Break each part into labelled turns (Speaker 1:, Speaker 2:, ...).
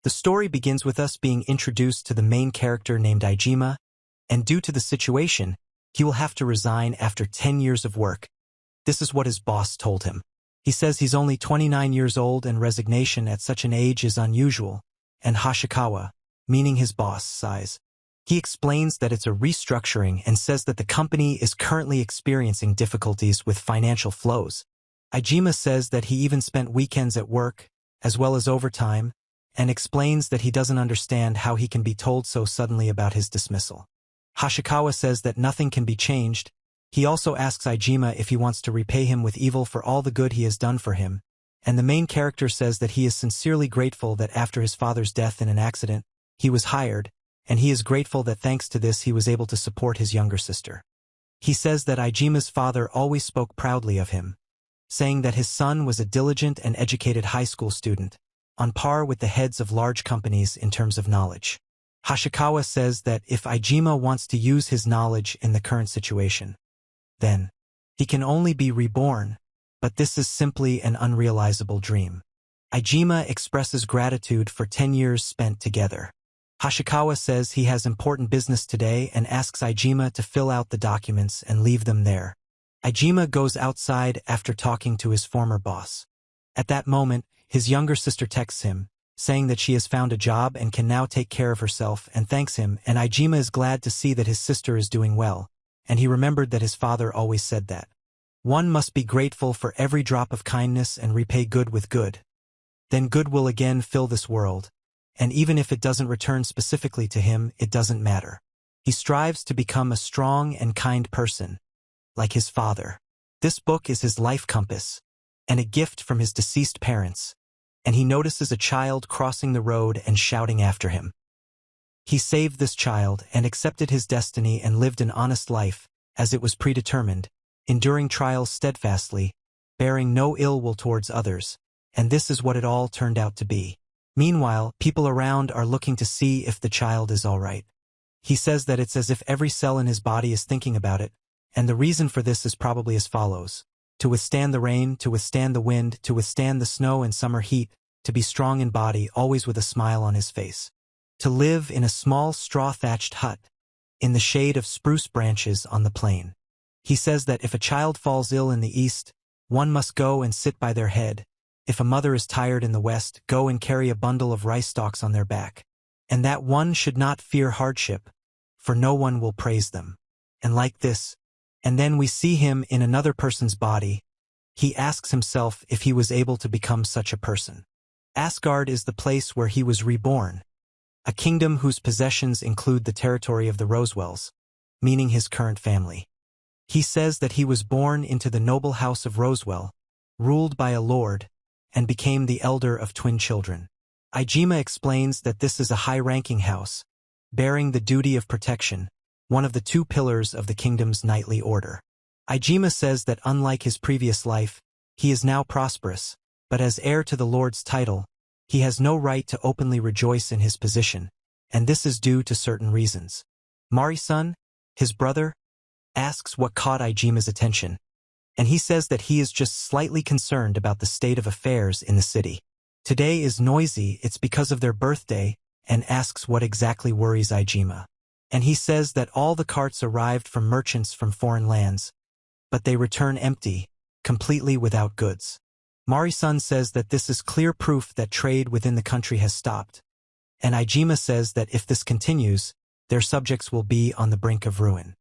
Speaker 1: The story begins with us being introduced to the main character named Ijima, and due to the situation, he will have to resign after 10 years of work. This is what his boss told him. He says he's only 29 years old and resignation at such an age is unusual, and Hashikawa, meaning his boss, sighs. He explains that it's a restructuring and says that the company is currently experiencing difficulties with financial flows. Ijima says that he even spent weekends at work, as well as overtime, and explains that he doesn't understand how he can be told so suddenly about his dismissal. Hashikawa says that nothing can be changed. He also asks Ijima if he wants to repay him with evil for all the good he has done for him, and the main character says that he is sincerely grateful that after his father's death in an accident, he was hired, and he is grateful that thanks to this he was able to support his younger sister. He says that Ijima's father always spoke proudly of him, saying that his son was a diligent and educated high school student, on par with the heads of large companies in terms of knowledge. Hashikawa says that if Ijima wants to use his knowledge in the current situation, then he can only be reborn, but this is simply an unrealizable dream. Ijima expresses gratitude for 10 years spent together. Hashikawa says he has important business today and asks Ijima to fill out the documents and leave them there. Ijima goes outside after talking to his former boss. At that moment, his younger sister texts him, saying that she has found a job and can now take care of herself and thanks him, and Ijima is glad to see that his sister is doing well, and he remembered that his father always said that one must be grateful for every drop of kindness and repay good with good. Then good will again fill this world, and even if it doesn't return specifically to him, it doesn't matter. He strives to become a strong and kind person, like his father. This book is his life compass, and a gift from his deceased parents, and he notices a child crossing the road and shouting after him. He saved this child and accepted his destiny and lived an honest life, as it was predetermined, enduring trials steadfastly, bearing no ill will towards others, and this is what it all turned out to be. Meanwhile, people around are looking to see if the child is all right. He says that it's as if every cell in his body is thinking about it, and the reason for this is probably as follows: to withstand the rain, to withstand the wind, to withstand the snow and summer heat, to be strong in body, always with a smile on his face. To live in a small straw-thatched hut, in the shade of spruce branches on the plain. He says that if a child falls ill in the east, one must go and sit by their head. If a mother is tired in the west, go and carry a bundle of rice stalks on their back. And that one should not fear hardship, for no one will praise them. And like this, and then we see him in another person's body. He asks himself if he was able to become such a person. Asgard is the place where he was reborn, a kingdom whose possessions include the territory of the Rosewells, meaning his current family. He says that he was born into the noble house of Rosewell, ruled by a lord, and became the elder of twin children. Ijima explains that this is a high-ranking house, bearing the duty of protection, one of the two pillars of the kingdom's knightly order. Ijima says that unlike his previous life, he is now prosperous, but as heir to the lord's title, he has no right to openly rejoice in his position, and this is due to certain reasons. Mari-san, his brother, asks what caught Ijima's attention, and he says that he is just slightly concerned about the state of affairs in the city. Today is noisy, it's because of their birthday, and asks what exactly worries Ijima. And he says that all the carts arrived from merchants from foreign lands, but they return empty, completely without goods. Mari-san says that this is clear proof that trade within the country has stopped, and Ijima says that if this continues, their subjects will be on the brink of ruin.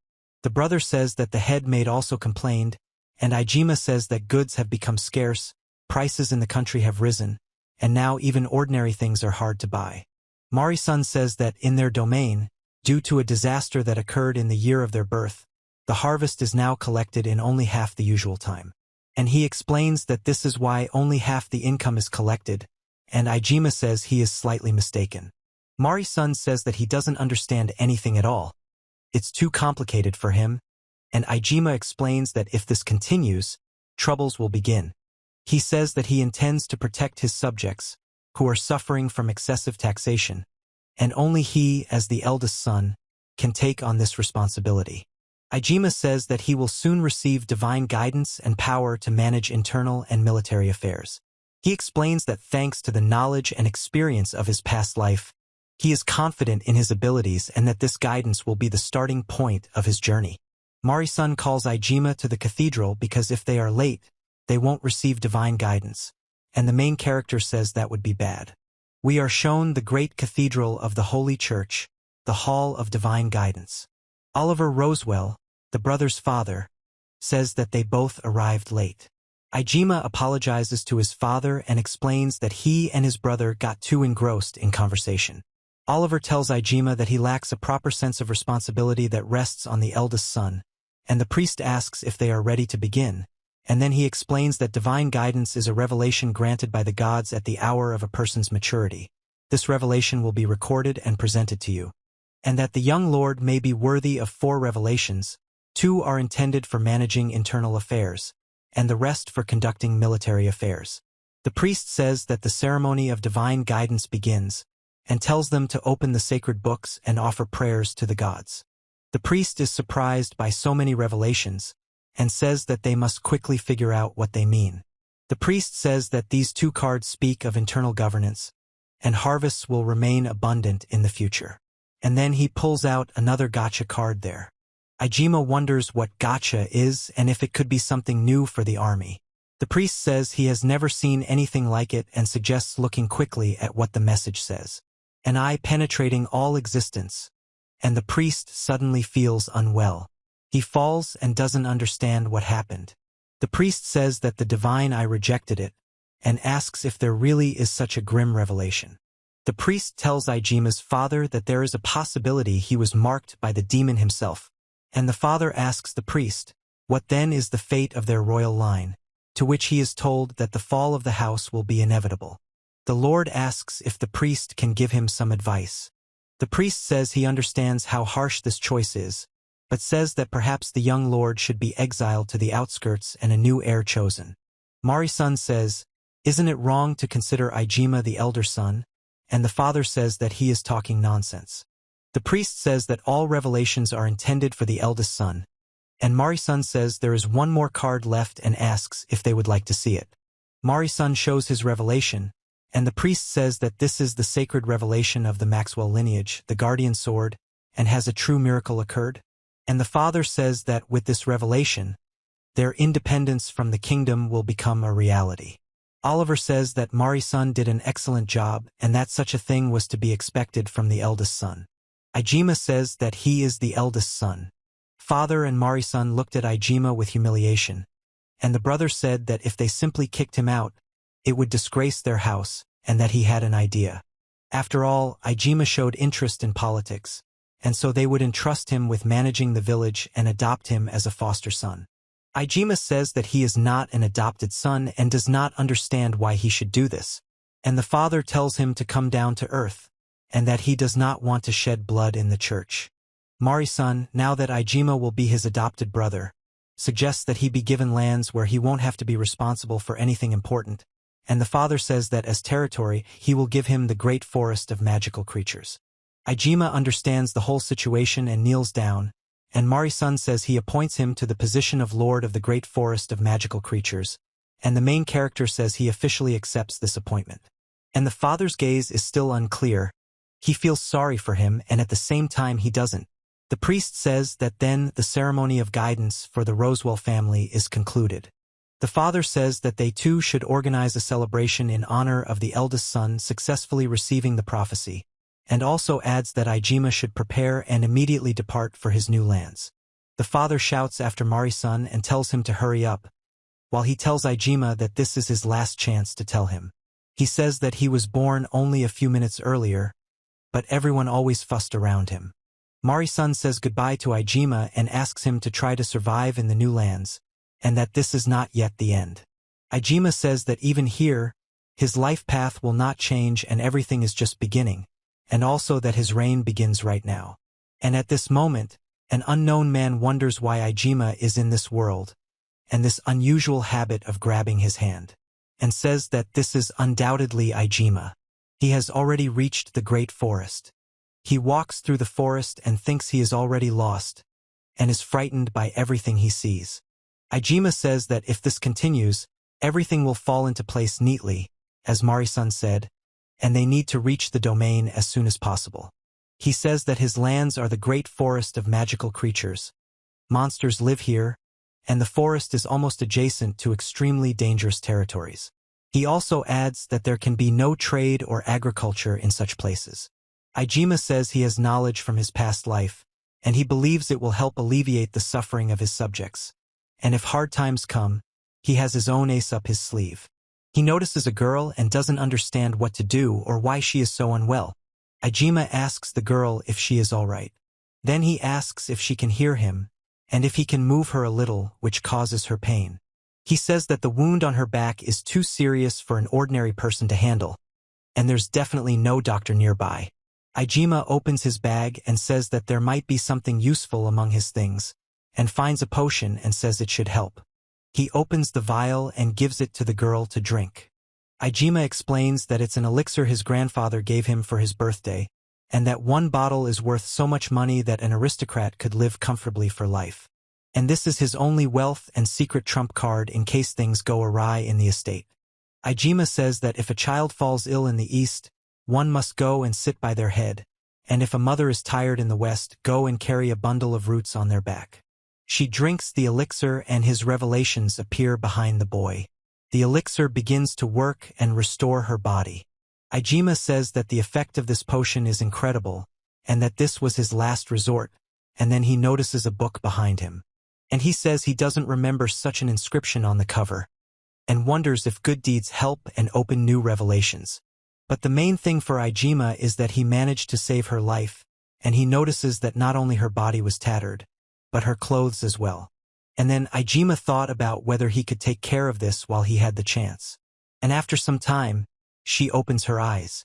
Speaker 1: The brother says that the head maid also complained, and Ijima says that goods have become scarce, prices in the country have risen, and now even ordinary things are hard to buy. Mari-san says that in their domain, due to a disaster that occurred in the year of their birth, the harvest is now collected in only half the usual time. And he explains that this is why only half the income is collected, and Ijima says he is slightly mistaken. Mari-san says that he doesn't understand anything at all. It's too complicated for him, and Ijima explains that if this continues, troubles will begin. He says that he intends to protect his subjects, who are suffering from excessive taxation, and only he, as the eldest son, can take on this responsibility. Ijima says that he will soon receive divine guidance and power to manage internal and military affairs. He explains that thanks to the knowledge and experience of his past life, he is confident in his abilities and that this guidance will be the starting point of his journey. Mari-san calls Ijima to the cathedral because if they are late, they won't receive divine guidance, and the main character says that would be bad. We are shown the great cathedral of the Holy Church, the Hall of Divine Guidance. Oliver Rosewell, the brother's father, says that they both arrived late. Ijima apologizes to his father and explains that he and his brother got too engrossed in conversation. Oliver tells Ijima that he lacks a proper sense of responsibility that rests on the eldest son, and the priest asks if they are ready to begin, and then he explains that divine guidance is a revelation granted by the gods at the hour of a person's maturity. This revelation will be recorded and presented to you, and that the young lord may be worthy of 4 revelations, 2 are intended for managing internal affairs, and the rest for conducting military affairs. The priest says that the ceremony of divine guidance begins, and tells them to open the sacred books and offer prayers to the gods. The priest is surprised by so many revelations, and says that they must quickly figure out what they mean. The priest says that these 2 cards speak of internal governance, and harvests will remain abundant in the future. And then he pulls out another gacha card there. Ijima wonders what gacha is and if it could be something new for the army. The priest says he has never seen anything like it and suggests looking quickly at what the message says. An eye penetrating all existence, and the priest suddenly feels unwell. He falls and doesn't understand what happened. The priest says that the divine eye rejected it, and asks if there really is such a grim revelation. The priest tells Ijima's father that there is a possibility he was marked by the demon himself, and the father asks the priest, what then is the fate of their royal line, to which he is told that the fall of the house will be inevitable. The Lord asks if the priest can give him some advice. The priest says he understands how harsh this choice is, but says that perhaps the young lord should be exiled to the outskirts and a new heir chosen. Mari-san says, isn't it wrong to consider Ijima the elder son? And the father says that he is talking nonsense. The priest says that all revelations are intended for the eldest son, and Mari-san says there is 1 more card left and asks if they would like to see it. Mari-san shows his revelation, and the priest says that this is the sacred revelation of the Maxwell lineage, the guardian sword, and has a true miracle occurred? And the father says that with this revelation, their independence from the kingdom will become a reality. Oliver says that Mari-san did an excellent job and that such a thing was to be expected from the eldest son. Ijima says that he is the eldest son. Father and Mari-san looked at Ijima with humiliation, and the brother said that if they simply kicked him out, it would disgrace their house, and that he had an idea. After all, Ijima showed interest in politics, and so they would entrust him with managing the village and adopt him as a foster son. Ijima says that he is not an adopted son and does not understand why he should do this, and the father tells him to come down to earth, and that he does not want to shed blood in the church. Mari-san, now that Ijima will be his adopted brother, suggests that he be given lands where he won't have to be responsible for anything important, and the father says that as territory, he will give him the great forest of magical creatures. Ijima understands the whole situation and kneels down, and Mari-san says he appoints him to the position of Lord of the Great Forest of Magical Creatures, and the main character says he officially accepts this appointment. And the father's gaze is still unclear. He feels sorry for him, and at the same time he doesn't. The priest says that then the ceremony of guidance for the Rosewell family is concluded. The father says that they too should organize a celebration in honor of the eldest son successfully receiving the prophecy, and also adds that Ijima should prepare and immediately depart for his new lands. The father shouts after Mari-san and tells him to hurry up, while he tells Ijima that this is his last chance to tell him. He says that he was born only a few minutes earlier, but everyone always fussed around him. Mari-san says goodbye to Ijima and asks him to try to survive in the new lands, and that this is not yet the end. Ijima says that even here, his life path will not change and everything is just beginning, and also that his reign begins right now. And at this moment, an unknown man wonders why Ijima is in this world, and this unusual habit of grabbing his hand, and says that this is undoubtedly Ijima. He has already reached the great forest. He walks through the forest and thinks he is already lost, and is frightened by everything he sees. Ijima says that if this continues, Everything will fall into place neatly, as Mari-san said, and they need to reach the domain as soon as possible. He says that his lands are the great forest of magical creatures. Monsters live here, and the forest is almost adjacent to extremely dangerous territories. He also adds that there can be no trade or agriculture in such places. Ijima says he has knowledge from his past life, and he believes it will help alleviate the suffering of his subjects. And if hard times come, he has his own ace up his sleeve. He notices a girl and doesn't understand what to do or why she is so unwell. Ijima asks the girl if she is all right. Then he asks if she can hear him, and if he can move her a little, which causes her pain. He says that the wound on her back is too serious for an ordinary person to handle, and there's definitely no doctor nearby. Ijima opens his bag and says that there might be something useful among his things, and finds a potion and says it should help. He opens the vial and gives it to the girl to drink. Ijima explains that it's an elixir his grandfather gave him for his birthday, and that one bottle is worth so much money that an aristocrat could live comfortably for life. And this is his only wealth and secret trump card in case things go awry in the estate. Ijima says that if a child falls ill in the east, one must go and sit by their head, and if a mother is tired in the west, go and carry a bundle of roots on their back. She drinks the elixir and his revelations appear behind the boy. The elixir begins to work and restore her body. Ijima says that the effect of this potion is incredible, and that this was his last resort, and then he notices a book behind him. And he says he doesn't remember such an inscription on the cover, and wonders if good deeds help and open new revelations. But the main thing for Ijima is that he managed to save her life, and he notices that not only her body was tattered, but her clothes as well. And then Ijima thought about whether he could take care of this while he had the chance. And after some time, she opens her eyes.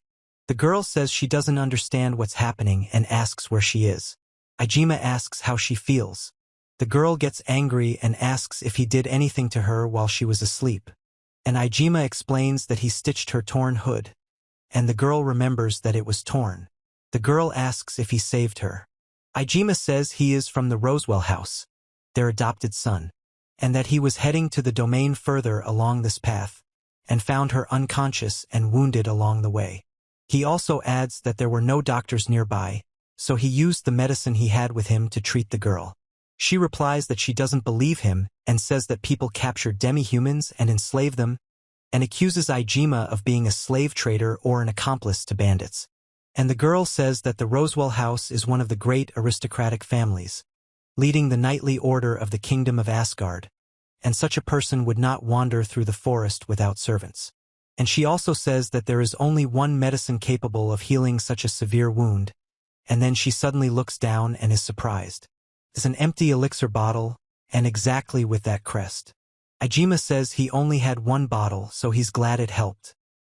Speaker 1: The girl says she doesn't understand what's happening and asks where she is. Ijima asks how she feels. The girl gets angry and asks if he did anything to her while she was asleep. And Ijima explains that he stitched her torn hood, and the girl remembers that it was torn. The girl asks if he saved her. Ijima says he is from the Rosewell house, their adopted son, and that he was heading to the domain further along this path, and found her unconscious and wounded along the way. He also adds that there were no doctors nearby, so he used the medicine he had with him to treat the girl. She replies that she doesn't believe him and says that people capture demi-humans and enslave them, and accuses Ijima of being a slave trader or an accomplice to bandits. And the girl says that the Rosewell house is one of the great aristocratic families, leading the knightly order of the kingdom of Asgard, and such a person would not wander through the forest without servants. And she also says that there is only one medicine capable of healing such a severe wound, and then she suddenly looks down and is surprised. It's an empty elixir bottle, and exactly with that crest. Ijima says he only had one bottle, so he's glad it helped.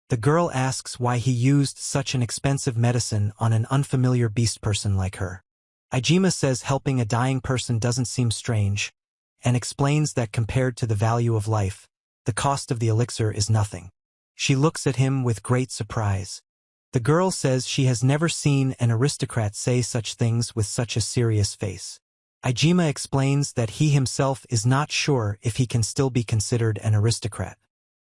Speaker 1: The girl asks why he used such an expensive medicine on an unfamiliar beast person like her. Ijima says helping a dying person doesn't seem strange, and explains that compared to the value of life, the cost of the elixir is nothing. She looks at him with great surprise. The girl says she has never seen an aristocrat say such things with such a serious face. Ijima explains that he himself is not sure if he can still be considered an aristocrat.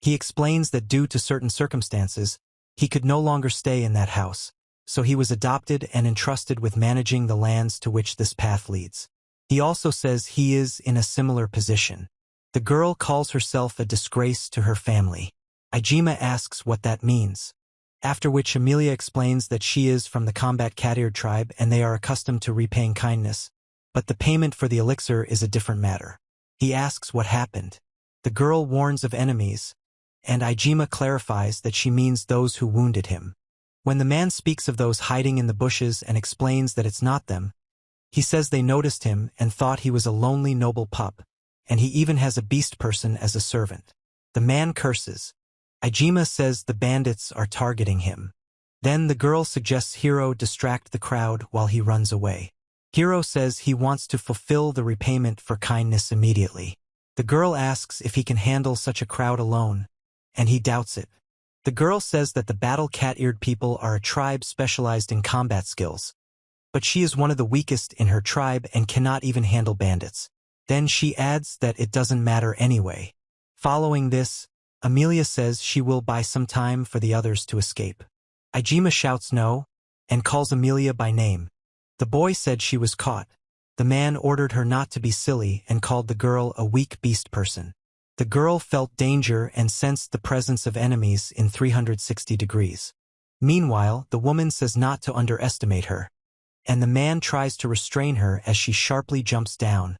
Speaker 1: He explains that due to certain circumstances, he could no longer stay in that house, so he was adopted and entrusted with managing the lands to which this path leads. He also says he is in a similar position. The girl calls herself a disgrace to her family. Ijima asks what that means, after which Amelia explains that she is from the Combat Cat-Eared tribe and they are accustomed to repaying kindness, but the payment for the elixir is a different matter. He asks what happened. The girl warns of enemies, and Ijima clarifies that she means those who wounded him. When the man speaks of those hiding in the bushes and explains that it's not them, he says they noticed him and thought he was a lonely noble pup, and he even has a beast person as a servant. The man curses. Ijima says the bandits are targeting him. Then the girl suggests Hiro distract the crowd while he runs away. Hiro says he wants to fulfill the repayment for kindness immediately. The girl asks if he can handle such a crowd alone, and he doubts it. The girl says that the battle cat-eared people are a tribe specialized in combat skills, but she is one of the weakest in her tribe and cannot even handle bandits. Then she adds that it doesn't matter anyway. Following this, Amelia says she will buy some time for the others to escape. Ijima shouts no, and calls Amelia by name. The boy said she was caught. The man ordered her not to be silly and called the girl a weak beast person. The girl felt danger and sensed the presence of enemies in 360 degrees. Meanwhile, the woman says not to underestimate her, and the man tries to restrain her as she sharply jumps down,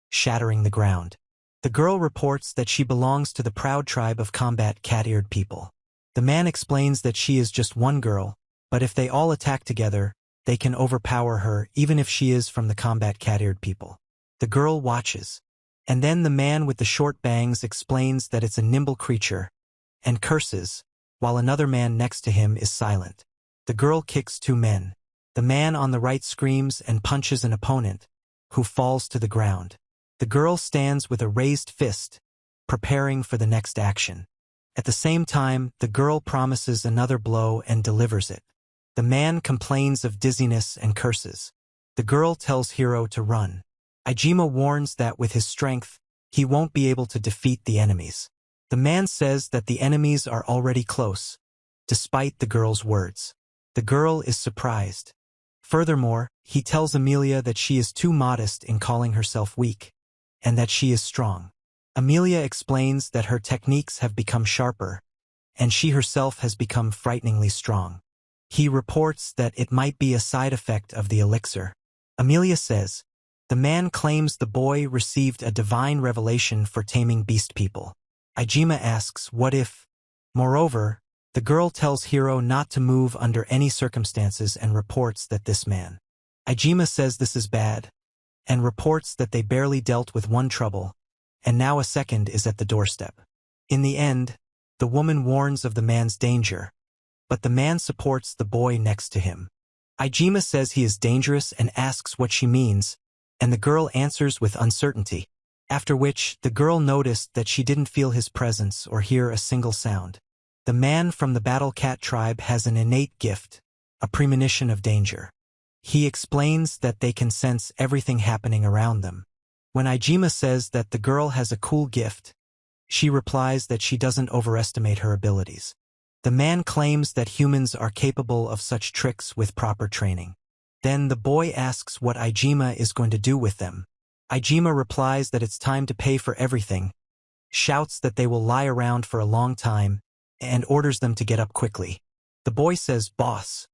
Speaker 1: shattering the ground. The girl reports that she belongs to the proud tribe of combat cat-eared people. The man explains that she is just one girl, but if they all attack together, they can overpower her even if she is from the combat cat-eared people. The girl watches, and then the man with the short bangs explains that it's a nimble creature, and curses, while another man next to him is silent. The girl kicks two men. The man on the right screams and punches an opponent, who falls to the ground. The girl stands with a raised fist, preparing for the next action. At the same time, the girl promises another blow and delivers it. The man complains of dizziness and curses. The girl tells Hiro to run. Ijima warns that with his strength, he won't be able to defeat the enemies. The man says that the enemies are already close, despite the girl's words. The girl is surprised. Furthermore, he tells Amelia that she is too modest in calling herself weak, and that she is strong. Amelia explains that her techniques have become sharper, and she herself has become frighteningly strong. He reports that it might be a side effect of the elixir. Amelia says, the man claims the boy received a divine revelation for taming beast people. Ijima asks what if. Moreover, the girl tells Hiro not to move under any circumstances and reports that this man. Ijima says this is bad, and reports that they barely dealt with one trouble, and now a second is at the doorstep. In the end, the woman warns of the man's danger, but the man supports the boy next to him. Ijima says he is dangerous and asks what she means, and the girl answers with uncertainty, after which the girl noticed that she didn't feel his presence or hear a single sound. The man from the Battle Cat tribe has an innate gift, a premonition of danger. He explains that they can sense everything happening around them. When Ijima says that the girl has a cool gift, she replies that she doesn't overestimate her abilities. The man claims that humans are capable of such tricks with proper training. Then the boy asks what Ijima is going to do with them. Ijima replies that it's time to pay for everything, shouts that they will lie around for a long time, and orders them to get up quickly. The boy says, "Boss."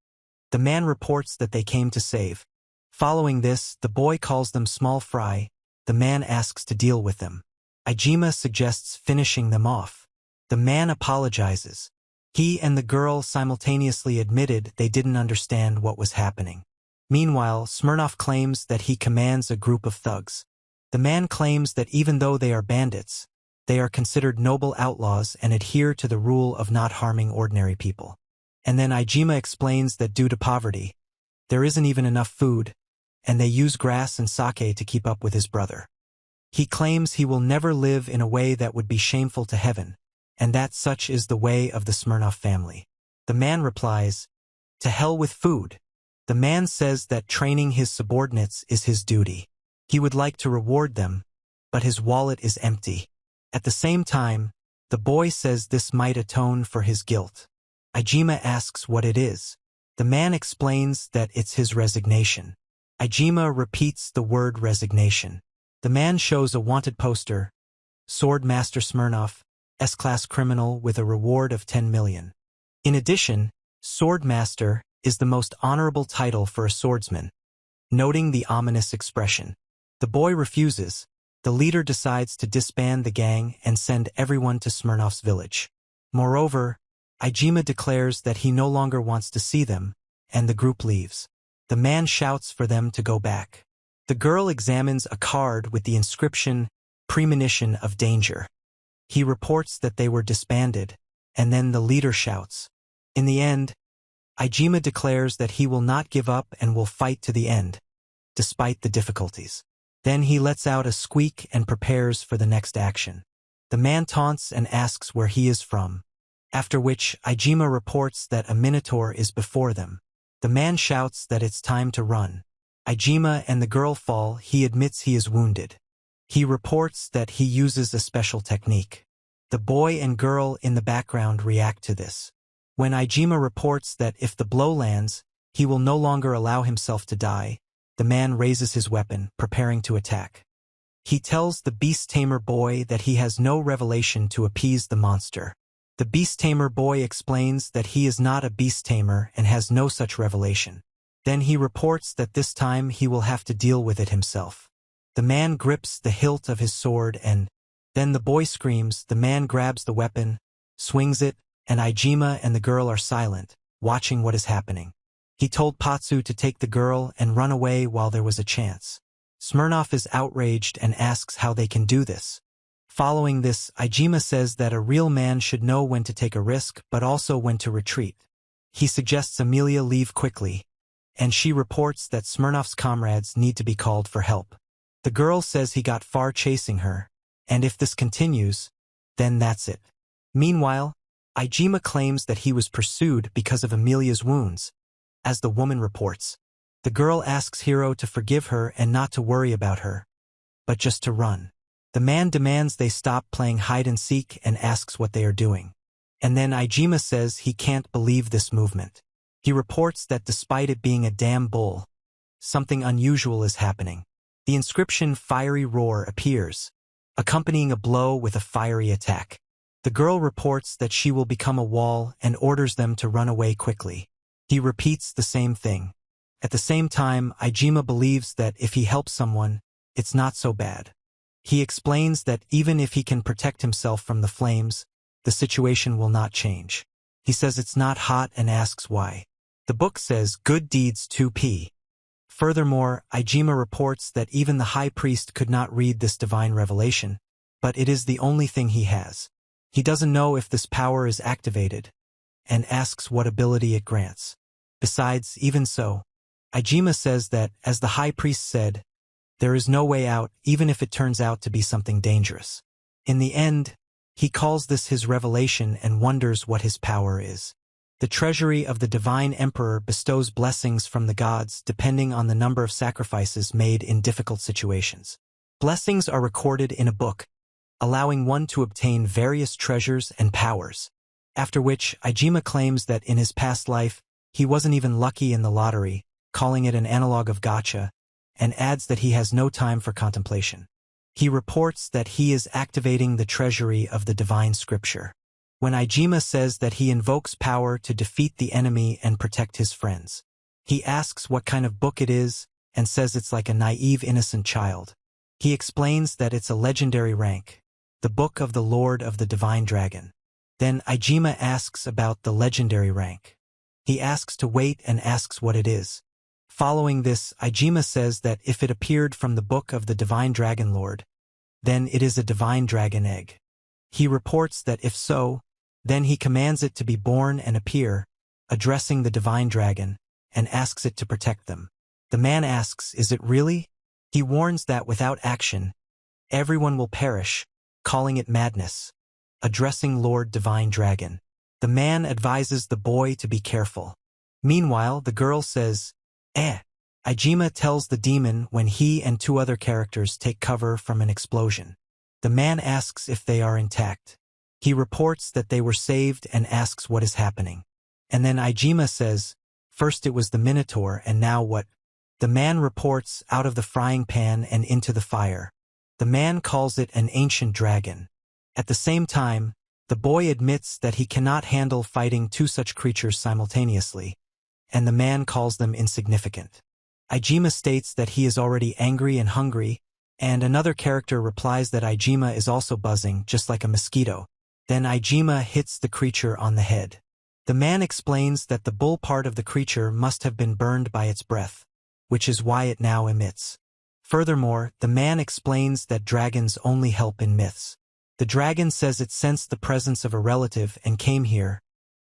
Speaker 1: The man reports that they came to save. Following this, the boy calls them small fry. The man asks to deal with them. Ijima suggests finishing them off. The man apologizes. He and the girl simultaneously admitted they didn't understand what was happening. Meanwhile, Smirnoff claims that he commands a group of thugs. The man claims that even though they are bandits, they are considered noble outlaws and adhere to the rule of not harming ordinary people. And then Ijima explains that due to poverty, there isn't even enough food, and they use grass and sake to keep up with his brother. He claims he will never live in a way that would be shameful to heaven, and that such is the way of the Smirnoff family. The man replies, "To hell with food." The man says that training his subordinates is his duty. He would like to reward them, but his wallet is empty. At the same time, the boy says this might atone for his guilt. Ijima asks what it is. The man explains that it's his resignation. Ijima repeats the word resignation. The man shows a wanted poster, Sword Master Smirnoff, S-class criminal with a reward of 10 million. In addition, Sword Master is the most honorable title for a swordsman. Noting the ominous expression, the boy refuses. The leader decides to disband the gang and send everyone to Smirnoff's village. Moreover, Ijima declares that he no longer wants to see them, and the group leaves. The man shouts for them to go back. The girl examines a card with the inscription, "Premonition of Danger." He reports that they were disbanded, and then the leader shouts. In the end, Ijima declares that he will not give up and will fight to the end, despite the difficulties. Then he lets out a squeak and prepares for the next action. The man taunts and asks where he is from, after which Ijima reports that a minotaur is before them. The man shouts that it's time to run. Ijima and the girl fall. He admits he is wounded. He reports that he uses a special technique. The boy and girl in the background react to this. When Ijima reports that if the blow lands, he will no longer allow himself to die, the man raises his weapon, preparing to attack. He tells the beast tamer boy that he has no revelation to appease the monster. The beast tamer boy explains that he is not a beast tamer and has no such revelation. Then he reports that this time he will have to deal with it himself. The man grips the hilt of his sword and then the boy screams. The man grabs the weapon, swings it, and Ijima and the girl are silent, watching what is happening. He told Patsu to take the girl and run away while there was a chance. Smirnoff is outraged and asks how they can do this. Following this, Ijima says that a real man should know when to take a risk but also when to retreat. He suggests Amelia leave quickly, and she reports that Smirnoff's comrades need to be called for help. The girl says he got far chasing her, and if this continues, then that's it. Meanwhile, Ijima claims that he was pursued because of Amelia's wounds. As the woman reports, the girl asks Hiro to forgive her and not to worry about her, but just to run. The man demands they stop playing hide-and-seek and asks what they are doing. And then Ijima says he can't believe this movement. He reports that despite it being a damn bull, something unusual is happening. The inscription Fiery Roar appears, accompanying a blow with a fiery attack. The girl reports that she will become a wall and orders them to run away quickly. He repeats the same thing. At the same time, Ijima believes that if he helps someone, it's not so bad. He explains that even if he can protect himself from the flames, the situation will not change. He says it's not hot and asks why. The book says good deeds 2p. Furthermore, Ijima reports that even the high priest could not read this divine revelation, but it is the only thing he has. He doesn't know if this power is activated, and asks what ability it grants. Besides, even so, Ijima says that, as the high priest said, there is no way out even if it turns out to be something dangerous. In the end, he calls this his revelation and wonders what his power is. The treasury of the divine emperor bestows blessings from the gods depending on the number of sacrifices made in difficult situations. Blessings are recorded in a book, allowing one to obtain various treasures and powers. After which, Ijima claims that in his past life, he wasn't even lucky in the lottery, calling it an analog of Gacha, and adds that he has no time for contemplation. He reports that he is activating the treasury of the divine scripture. When Ijima says that he invokes power to defeat the enemy and protect his friends, he asks what kind of book it is and says it's like a naive innocent child. He explains that it's a legendary rank, the Book of the Lord of the Divine Dragon. Then Ijima asks about the legendary rank. He asks to wait and asks what it is. Following this, Ijima says that if it appeared from the Book of the Divine Dragon Lord, then it is a divine dragon egg. He reports that if so, then he commands it to be born and appear, addressing the divine dragon, and asks it to protect them. The man asks, is it really? He warns that without action, everyone will perish, calling it madness. Addressing Lord Divine Dragon, the man advises the boy to be careful. Meanwhile, the girl says, Ijima tells the demon when he and two other characters take cover from an explosion. The man asks if they are intact. He reports that they were saved and asks what is happening. And then Ijima says, first it was the Minotaur and now what? The man reports out of the frying pan and into the fire. The man calls it an ancient dragon. At the same time, the boy admits that he cannot handle fighting two such creatures simultaneously, and the man calls them insignificant. Ijima states that he is already angry and hungry, and another character replies that Ijima is also buzzing just like a mosquito. Then Ijima hits the creature on the head. The man explains that the bull part of the creature must have been burned by its breath, which is why it now emits. Furthermore, the man explains that dragons only help in myths. The dragon says it sensed the presence of a relative and came here,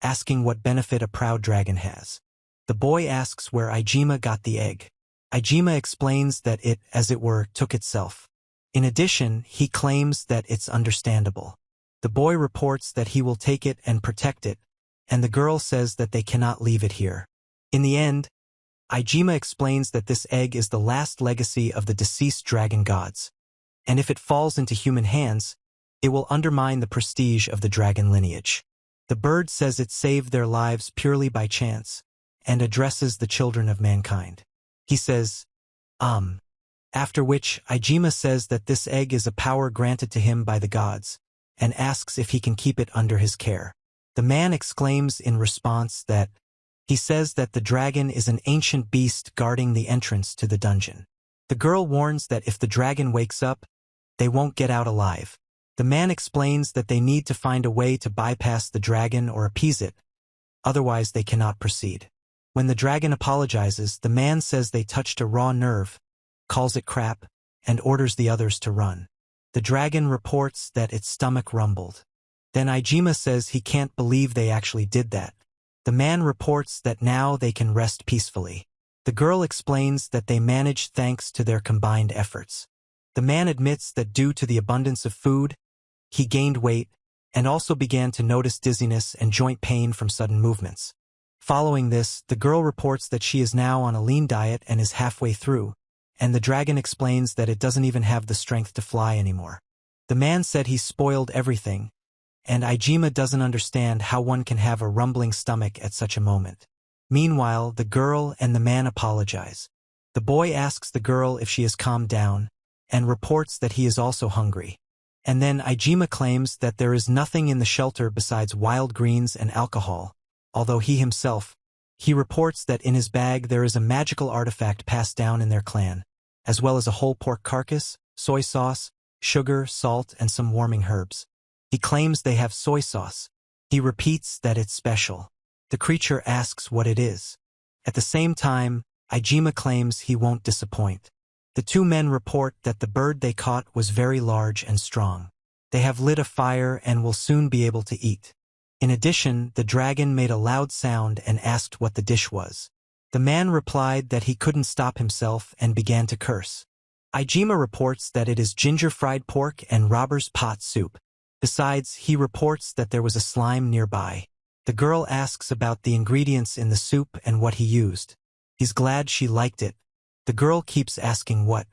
Speaker 1: asking what benefit a proud dragon has. The boy asks where Ijima got the egg. Ijima explains that it, as it were, took itself. In addition, he claims that it's understandable. The boy reports that he will take it and protect it, and the girl says that they cannot leave it here. In the end, Ijima explains that this egg is the last legacy of the deceased dragon gods, and if it falls into human hands, It will undermine the prestige of the dragon lineage. The bird says it saved their lives purely by chance, and addresses the children of mankind. He says, After which, Ijima says that this egg is a power granted to him by the gods, and asks if he can keep it under his care. The man exclaims in response that he says that the dragon is an ancient beast guarding the entrance to the dungeon. The girl warns that if the dragon wakes up, they won't get out alive. The man explains that they need to find a way to bypass the dragon or appease it, otherwise they cannot proceed. When the dragon apologizes, the man says they touched a raw nerve, calls it crap, and orders the others to run. The dragon reports that its stomach rumbled. Then Ijima says he can't believe they actually did that. The man reports that now they can rest peacefully. The girl explains that they managed thanks to their combined efforts. The man admits that due to the abundance of food, he gained weight and also began to notice dizziness and joint pain from sudden movements. Following this, the girl reports that she is now on a lean diet and is halfway through, and the dragon explains that it doesn't even have the strength to fly anymore. The man said he spoiled everything, and Ijima doesn't understand how one can have a rumbling stomach at such a moment. Meanwhile, the girl and the man apologize. The boy asks the girl if she has calmed down, and reports that he is also hungry. And then Ijima claims that there is nothing in the shelter besides wild greens and alcohol, although he reports that in his bag there is a magical artifact passed down in their clan, as well as a whole pork carcass, soy sauce, sugar, salt, and some warming herbs. He claims they have soy sauce. He repeats that it's special. The creature asks what it is. At the same time, Ijima claims he won't disappoint. The two men report that the bird they caught was very large and strong. They have lit a fire and will soon be able to eat. In addition, the dragon made a loud sound and asked what the dish was. The man replied that he couldn't stop himself and began to curse. Ijima reports that it is ginger-fried pork and robber's pot soup. Besides, he reports that there was a slime nearby. The girl asks about the ingredients in the soup and what he used. He's glad she liked it. The girl keeps asking what.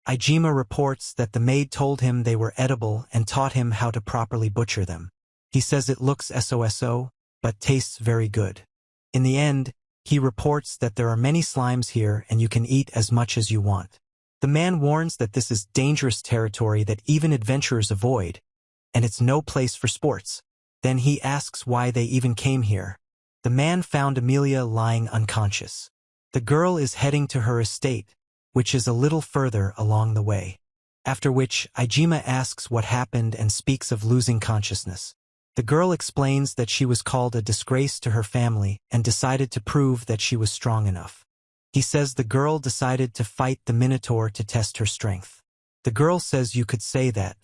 Speaker 1: Ijima reports that the maid told him they were edible and taught him how to properly butcher them. He says it looks so, but tastes very good. In the end, he reports that there are many slimes here and you can eat as much as you want. The man warns that this is dangerous territory that even adventurers avoid, and it's no place for sports. Then he asks why they even came here. The man found Amelia lying unconscious. The girl is heading to her estate, which is a little further along the way. After which, Ijima asks what happened and speaks of losing consciousness. The girl explains that she was called a disgrace to her family and decided to prove that she was strong enough. He says the girl decided to fight the Minotaur to test her strength. The girl says you could say that.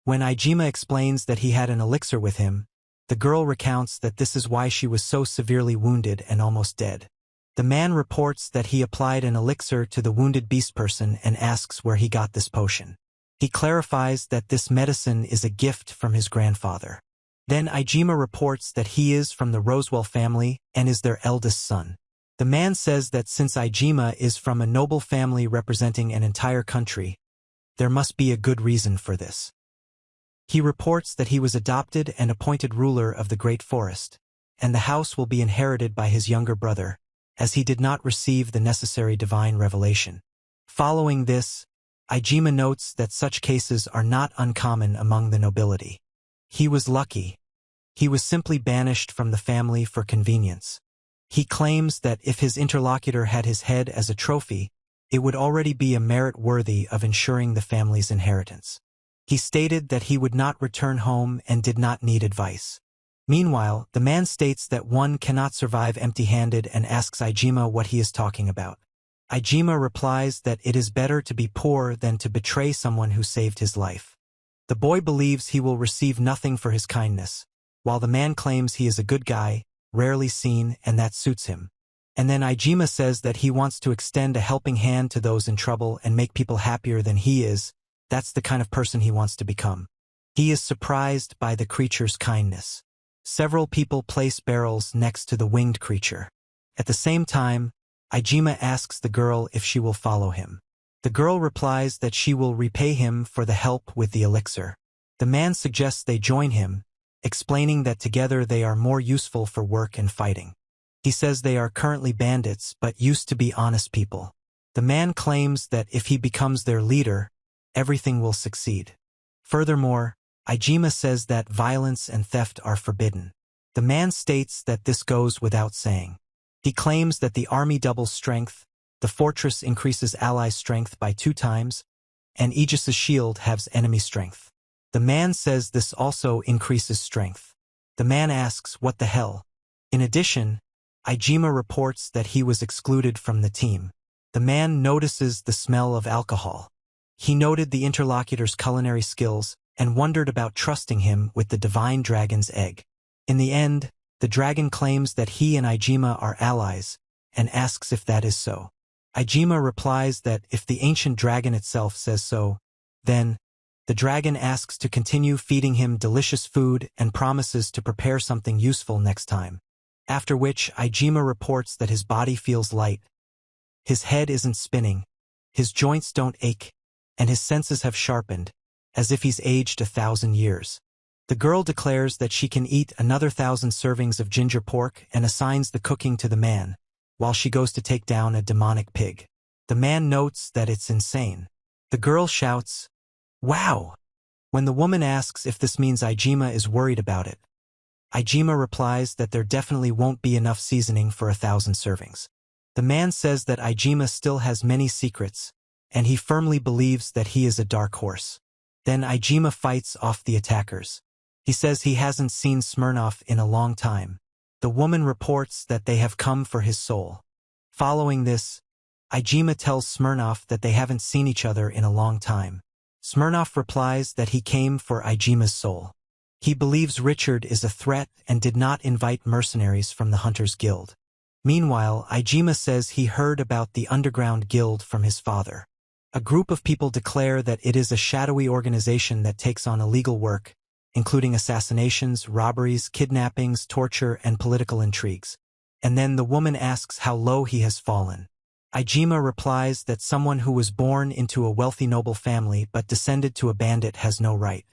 Speaker 1: When Ijima explains that he had an elixir with him, the girl recounts that this is why she was so severely wounded and almost dead. The man reports that he applied an elixir to the wounded beast person and asks where he got this potion. He clarifies that this medicine is a gift from his grandfather. Then Ijima reports that he is from the Rosewell family and is their eldest son. The man says that since Ijima is from a noble family representing an entire country, there must be a good reason for this. He reports that he was adopted and appointed ruler of the Great Forest, and the house will be inherited by his younger brother, as he did not receive the necessary divine revelation. Following this, Ijima notes that such cases are not uncommon among the nobility. He was lucky. He was simply banished from the family for convenience. He claims that if his interlocutor had his head as a trophy, it would already be a merit worthy of ensuring the family's inheritance. He stated that he would not return home and did not need advice. Meanwhile, the man states that one cannot survive empty-handed and asks Ijima what he is talking about. Ijima replies that it is better to be poor than to betray someone who saved his life. The boy believes he will receive nothing for his kindness, while the man claims he is a good guy, rarely seen, and that suits him. And then Ijima says that he wants to extend a helping hand to those in trouble and make people happier than he is. That's the kind of person he wants to become. He is surprised by the creature's kindness. Several people place barrels next to the winged creature. At the same time, Ijima asks the girl if she will follow him. The girl replies that she will repay him for the help with the elixir. The man suggests they join him, explaining that together they are more useful for work and fighting. He says they are currently bandits but used to be honest people. The man claims that if he becomes their leader, everything will succeed. Furthermore, Ijima says that violence and theft are forbidden. The man states that this goes without saying. He claims that the army doubles strength, the fortress increases allies' strength by 2 times, and Aegis's shield halves enemy strength. The man says this also increases strength. The man asks, what the hell? In addition, Ijima reports that he was excluded from the team. The man notices the smell of alcohol. He noted the interlocutor's culinary skills and wondered about trusting him with the divine dragon's egg. In the end, the dragon claims that he and Ijima are allies and asks if that is so. Ijima replies that if the ancient dragon itself says so, then the dragon asks to continue feeding him delicious food and promises to prepare something useful next time. After which, Ijima reports that his body feels light. His head isn't spinning, his joints don't ache, and his senses have sharpened, as if he's aged 1,000 years. The girl declares that she can eat another 1,000 servings of ginger pork and assigns the cooking to the man, while she goes to take down a demonic pig. The man notes that it's insane. The girl shouts, "Wow!" when the woman asks if this means Ijima is worried about it. Ijima replies that there definitely won't be enough seasoning for 1,000 servings. The man says that Ijima still has many secrets, and he firmly believes that he is a dark horse. Then Ijima fights off the attackers. He says he hasn't seen Smirnoff in a long time. The woman reports that they have come for his soul. Following this, Ijima tells Smirnoff that they haven't seen each other in a long time. Smirnoff replies that he came for Ijima's soul. He believes Richard is a threat and did not invite mercenaries from the Hunters Guild. Meanwhile, Ijima says he heard about the underground guild from his father. A group of people declare that it is a shadowy organization that takes on illegal work, including assassinations, robberies, kidnappings, torture, and political intrigues. And then the woman asks how low he has fallen. Ijima replies that someone who was born into a wealthy noble family but descended to a bandit has no right.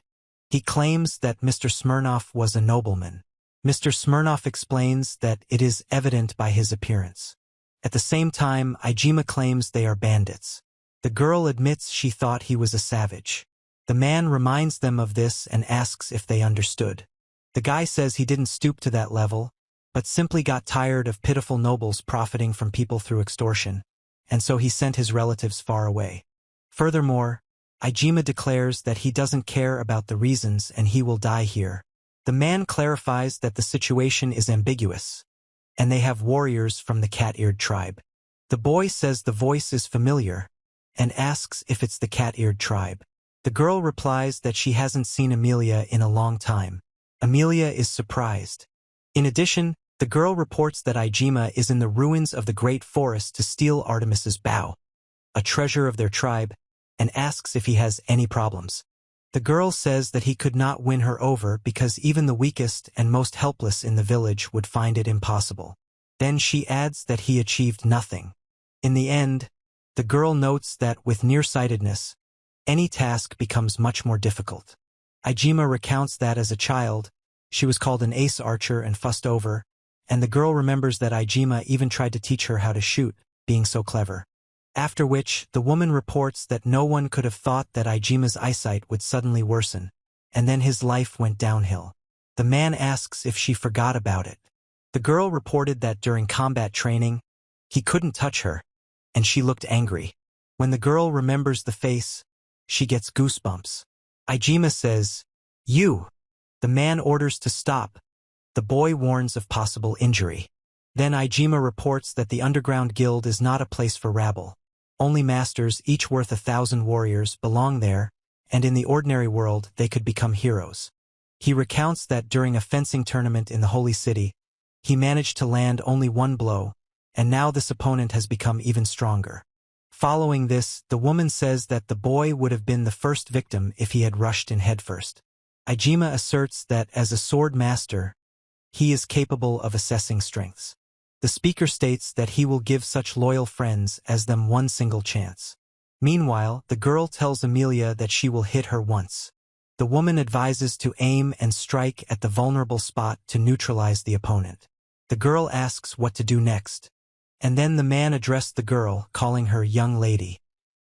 Speaker 1: He claims that Mr. Smirnoff was a nobleman. Mr. Smirnoff explains that it is evident by his appearance. At the same time, Ijima claims they are bandits. The girl admits she thought he was a savage. The man reminds them of this and asks if they understood. The guy says he didn't stoop to that level, but simply got tired of pitiful nobles profiting from people through extortion, and so he sent his relatives far away. Furthermore, Ijima declares that he doesn't care about the reasons and he will die here. The man clarifies that the situation is ambiguous, and they have warriors from the cat-eared tribe. The boy says the voice is familiar, and asks if it's the cat-eared tribe. The girl replies that she hasn't seen Amelia in a long time. Amelia is surprised. In addition, the girl reports that Ijima is in the ruins of the great forest to steal Artemis's bow, a treasure of their tribe, and asks if he has any problems. The girl says that he could not win her over because even the weakest and most helpless in the village would find it impossible. Then she adds that he achieved nothing. In the end, the girl notes that with nearsightedness, any task becomes much more difficult. Ijima recounts that as a child, she was called an ace archer and fussed over, and the girl remembers that Ijima even tried to teach her how to shoot, being so clever. After which, the woman reports that no one could have thought that Ijima's eyesight would suddenly worsen, and then his life went downhill. The man asks if she forgot about it. The girl reported that during combat training, he couldn't touch her, and she looked angry. When the girl remembers the face, she gets goosebumps. Ijima says, "You!" The man orders to stop. The boy warns of possible injury. Then Ijima reports that the underground guild is not a place for rabble. Only masters, each worth 1,000 warriors, belong there, and in the ordinary world they could become heroes. He recounts that during a fencing tournament in the Holy City, he managed to land only one blow, and now this opponent has become even stronger. Following this, the woman says that the boy would have been the first victim if he had rushed in headfirst. Ijima asserts that as a sword master, he is capable of assessing strengths. The speaker states that he will give such loyal friends as them one single chance. Meanwhile, the girl tells Amelia that she will hit her once. The woman advises to aim and strike at the vulnerable spot to neutralize the opponent. The girl asks what to do next. And then the man addressed the girl, calling her young lady,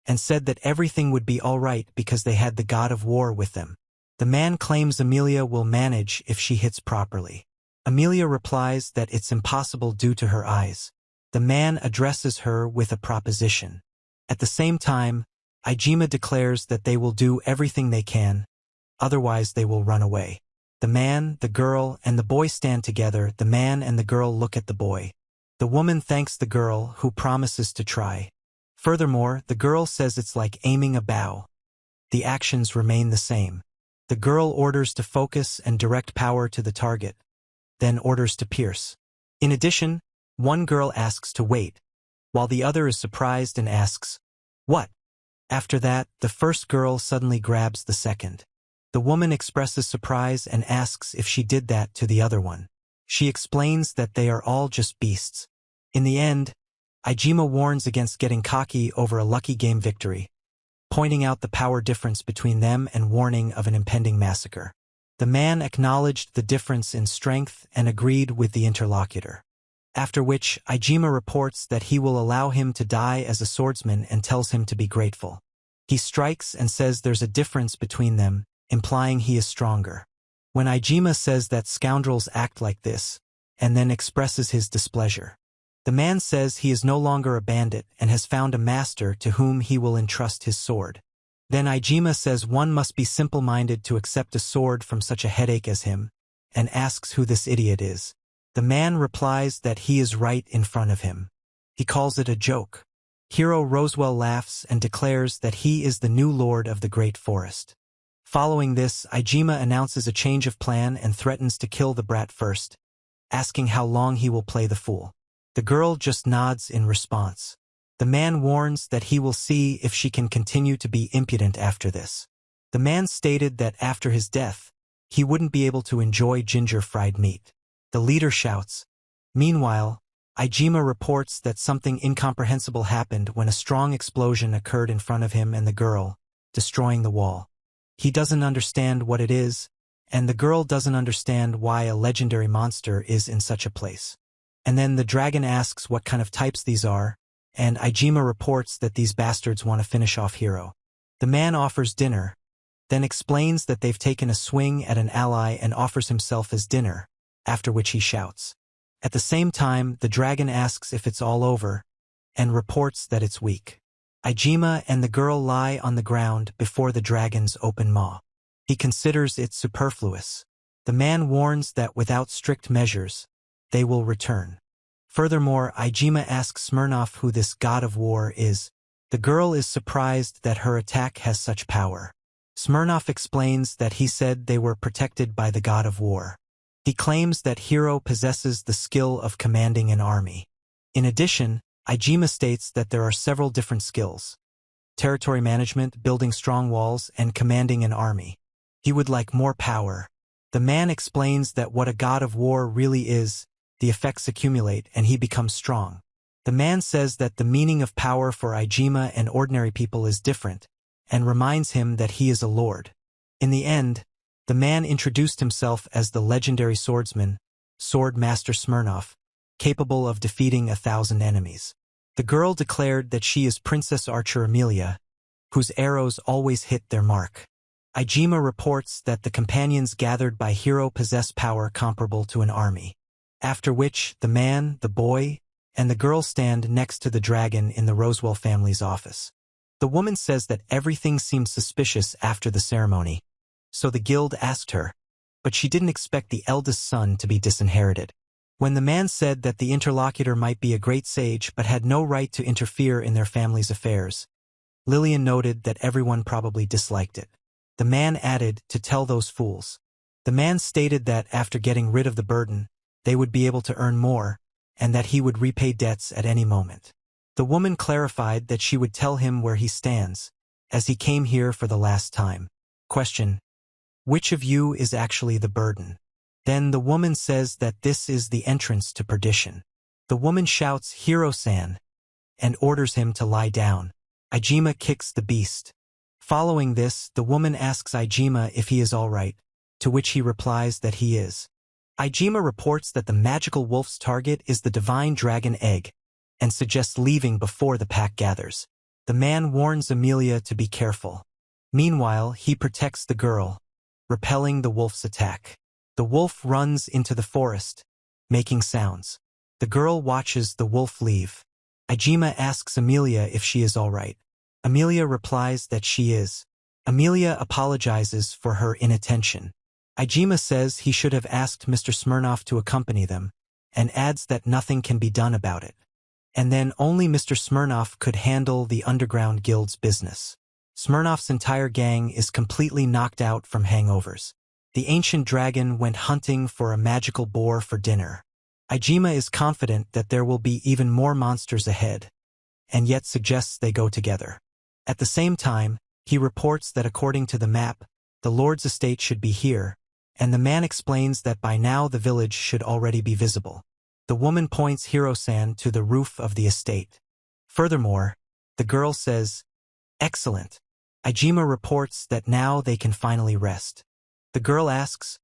Speaker 1: and said that everything would be all right because they had the god of war with them. The man claims Amelia will manage if she hits properly. Amelia replies that it's impossible due to her eyes. The man addresses her with a proposition. At the same time, Ijima declares that they will do everything they can, otherwise they will run away. The man, the girl, and the boy stand together. The man and the girl look at the boy. The woman thanks the girl, who promises to try. Furthermore, the girl says it's like aiming a bow. The actions remain the same. The girl orders to focus and direct power to the target, then orders to pierce. In addition, one girl asks to wait, while the other is surprised and asks, "What?" After that, the first girl suddenly grabs the second. The woman expresses surprise and asks if she did that to the other one. She explains that they are all just beasts. In the end, Ijima warns against getting cocky over a lucky game victory, pointing out the power difference between them and warning of an impending massacre. The man acknowledged the difference in strength and agreed with the interlocutor. After which, Ijima reports that he will allow him to die as a swordsman and tells him to be grateful. He strikes and says there's a difference between them, implying he is stronger. When Ijima says that scoundrels act like this, and then expresses his displeasure, the man says he is no longer a bandit and has found a master to whom he will entrust his sword. Then Ijima says one must be simple-minded to accept a sword from such a headache as him, and asks who this idiot is. The man replies that he is right in front of him. He calls it a joke. Hero Rosewell laughs and declares that he is the new lord of the Great Forest. Following this, Ijima announces a change of plan and threatens to kill the brat first, asking how long he will play the fool. The girl just nods in response. The man warns that he will see if she can continue to be impudent after this. The man stated that after his death, he wouldn't be able to enjoy ginger fried meat. The leader shouts. Meanwhile, Ijima reports that something incomprehensible happened when a strong explosion occurred in front of him and the girl, destroying the wall. He doesn't understand what it is, and the girl doesn't understand why a legendary monster is in such a place. And then the dragon asks what kind of types these are, and Ijima reports that these bastards want to finish off Hero. The man offers dinner, then explains that they've taken a swing at an ally and offers himself as dinner, after which he shouts. At the same time, the dragon asks if it's all over, and reports that it's weak. Ijima and the girl lie on the ground before the dragon's open maw. He considers it superfluous. The man warns that without strict measures, they will return. Furthermore, Ijima asks Smirnoff who this god of war is. The girl is surprised that her attack has such power. Smirnoff explains that he said they were protected by the god of war. He claims that Hero possesses the skill of commanding an army. In addition, Ijima states that there are several different skills: territory management, building strong walls, and commanding an army. He would like more power. The man explains that what a god of war really is, the effects accumulate and he becomes strong. The man says that the meaning of power for Ijima and ordinary people is different, and reminds him that he is a lord. In the end, the man introduced himself as the legendary swordsman, Sword Master Smirnoff, capable of defeating 1,000 enemies. The girl declared that she is Princess Archer Amelia, whose arrows always hit their mark. Ijima reports that the companions gathered by Hero possess power comparable to an army. After which, the man, the boy, and the girl stand next to the dragon in the Rosewell family's office. The woman says that everything seemed suspicious after the ceremony, so the guild asked her, but she didn't expect the eldest son to be disinherited. When the man said that the interlocutor might be a great sage but had no right to interfere in their family's affairs, Lillian noted that everyone probably disliked it. The man added to tell those fools. The man stated that after getting rid of the burden, they would be able to earn more, and that he would repay debts at any moment. The woman clarified that she would tell him where he stands, as he came here for the last time. Question: which of you is actually the burden? Then the woman says that this is the entrance to perdition. The woman shouts Hiro-san, and orders him to lie down. Ijima kicks the beast, Following this, the woman asks Ijima if he is alright, to which he replies that he is. Ijima reports that the magical wolf's target is the divine dragon egg, and suggests leaving before the pack gathers. The man warns Amelia to be careful. Meanwhile, he protects the girl, repelling the wolf's attack. The wolf runs into the forest, making sounds. The girl watches the wolf leave. Ijima asks Amelia if she is alright. Amelia replies that she is. Amelia apologizes for her inattention. Ijima says he should have asked Mr. Smirnoff to accompany them, and adds that nothing can be done about it. And then only Mr. Smirnoff could handle the underground guild's business. Smirnoff's entire gang is completely knocked out from hangovers. The ancient dragon went hunting for a magical boar for dinner. Ijima is confident that there will be even more monsters ahead, and yet suggests they go together. At the same time, he reports that according to the map, the Lord's estate should be here, and the man explains that by now the village should already be visible. The woman points Hiro-san to the roof of the estate. Furthermore, the girl says, "Excellent." Ijima reports that now they can finally rest. The girl asks,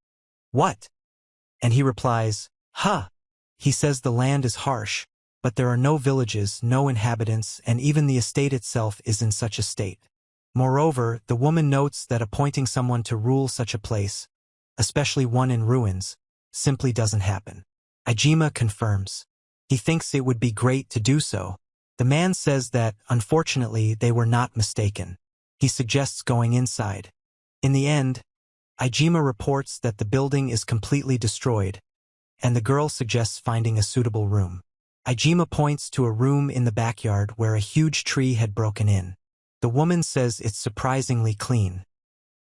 Speaker 1: "What?" And he replies, "Huh." He says the land is harsh, but there are no villages, no inhabitants, and even the estate itself is in such a state. Moreover, the woman notes that appointing someone to rule such a place, especially one in ruins, simply doesn't happen. Ijima confirms. He thinks it would be great to do so. The man says that, unfortunately, they were not mistaken. He suggests going inside. In the end, Ijima reports that the building is completely destroyed, and the girl suggests finding a suitable room. Ijima points to a room in the backyard where a huge tree had broken in. The woman says it's surprisingly clean.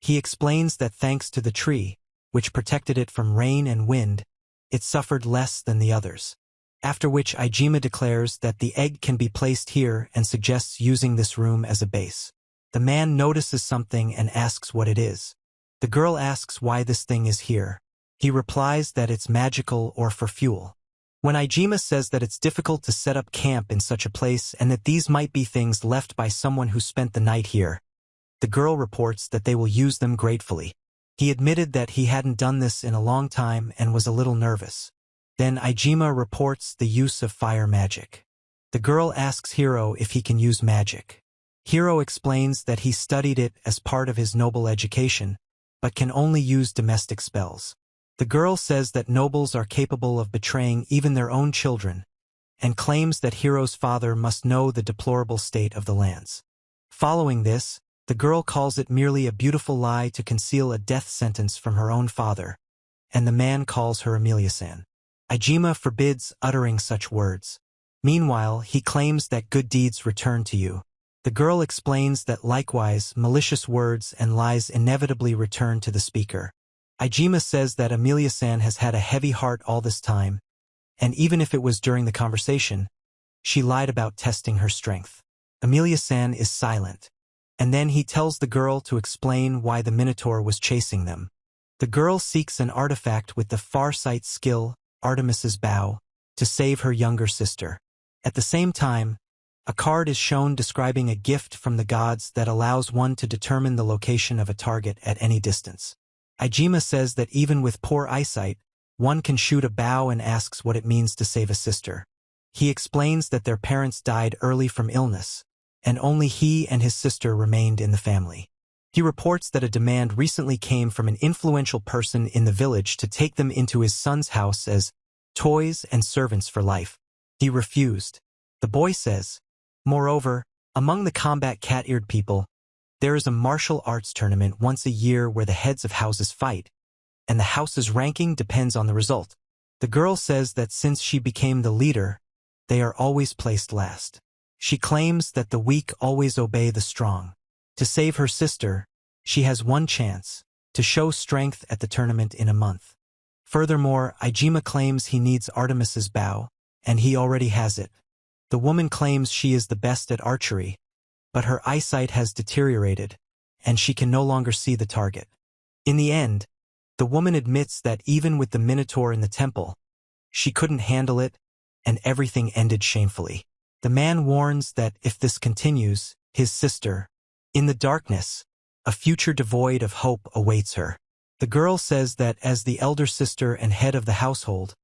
Speaker 1: He explains that thanks to the tree, which protected it from rain and wind, it suffered less than the others. After which Ijima declares that the egg can be placed here and suggests using this room as a base. The man notices something and asks what it is. The girl asks why this thing is here. He replies that it's magical or for fuel. When Ijima says that it's difficult to set up camp in such a place and that these might be things left by someone who spent the night here, the girl reports that they will use them gratefully. He admitted that he hadn't done this in a long time and was a little nervous. Then Ijima reports the use of fire magic. The girl asks Hiro if he can use magic. Hiro explains that he studied it as part of his noble education, but can only use domestic spells. The girl says that nobles are capable of betraying even their own children, and claims that Hiro's father must know the deplorable state of the lands. Following this, the girl calls it merely a beautiful lie to conceal a death sentence from her own father, and the man calls her Amelia-san. Ijima forbids uttering such words. Meanwhile, he claims that good deeds return to you. The girl explains that likewise, malicious words and lies inevitably return to the speaker. Ijima says that Amelia-san has had a heavy heart all this time, and even if it was during the conversation, she lied about testing her strength. Amelia-san is silent, and then he tells the girl to explain why the Minotaur was chasing them. The girl seeks an artifact with the farsight skill, Artemis's Bow, to save her younger sister. At the same time, a card is shown describing a gift from the gods that allows one to determine the location of a target at any distance. Ijima says that even with poor eyesight, one can shoot a bow and asks what it means to save a sister. He explains that their parents died early from illness, and only he and his sister remained in the family. He reports that a demand recently came from an influential person in the village to take them into his son's house as toys and servants for life. He refused. The boy says, moreover, among the combat cat-eared people, there is a martial arts tournament once a year where the heads of houses fight, and the house's ranking depends on the result. The girl says that since she became the leader, they are always placed last. She claims that the weak always obey the strong. To save her sister, she has one chance, to show strength at the tournament in a month. Furthermore, Ijima claims he needs Artemis's bow, and he already has it. The woman claims she is the best at archery, but her eyesight has deteriorated, and she can no longer see the target. In the end, the woman admits that even with the Minotaur in the temple, she couldn't handle it, and everything ended shamefully. The man warns that if this continues, his sister, In the darkness, a future devoid of hope awaits her. The girl says that as the elder sister and head of the household,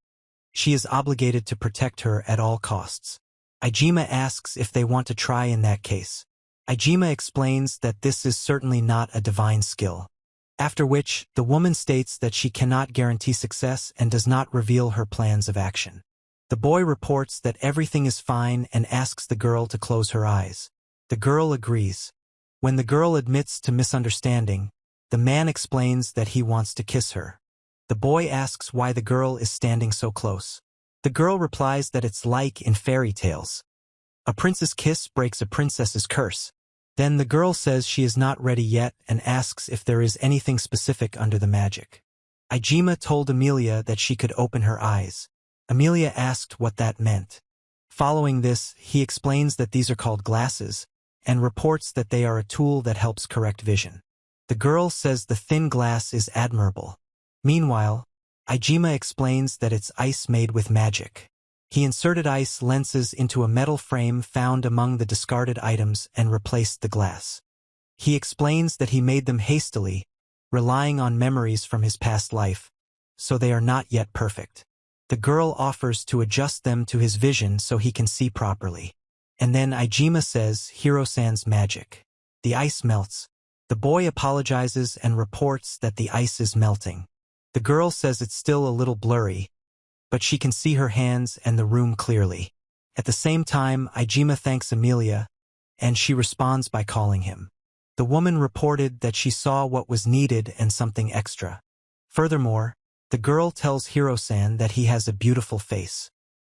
Speaker 1: she is obligated to protect her at all costs. Ijima asks if they want to try in that case. Ijima explains that this is certainly not a divine skill. After which, the woman states that she cannot guarantee success and does not reveal her plans of action. The boy reports that everything is fine and asks the girl to close her eyes. The girl agrees. When the girl admits to misunderstanding, the man explains that he wants to kiss her. The boy asks why the girl is standing so close. The girl replies that it's like in fairy tales. A prince's kiss breaks a princess's curse. Then the girl says she is not ready yet and asks if there is anything specific under the magic. Ijima told Amelia that she could open her eyes. Amelia asked what that meant. Following this, he explains that these are called glasses, and reports that they are a tool that helps correct vision. The girl says the thin glass is admirable. Meanwhile, Ijima explains that it's ice made with magic. He inserted ice lenses into a metal frame found among the discarded items and replaced the glass. He explains that he made them hastily, relying on memories from his past life, so they are not yet perfect. The girl offers to adjust them to his vision so he can see properly. And then Ijima says Hiro-san's magic. The ice melts. The boy apologizes and reports that the ice is melting. The girl says it's still a little blurry, but she can see her hands and the room clearly. At the same time, Ijima thanks Amelia, and she responds by calling him. The woman reported that she saw what was needed and something extra. Furthermore, the girl tells Hiro-san that he has a beautiful face.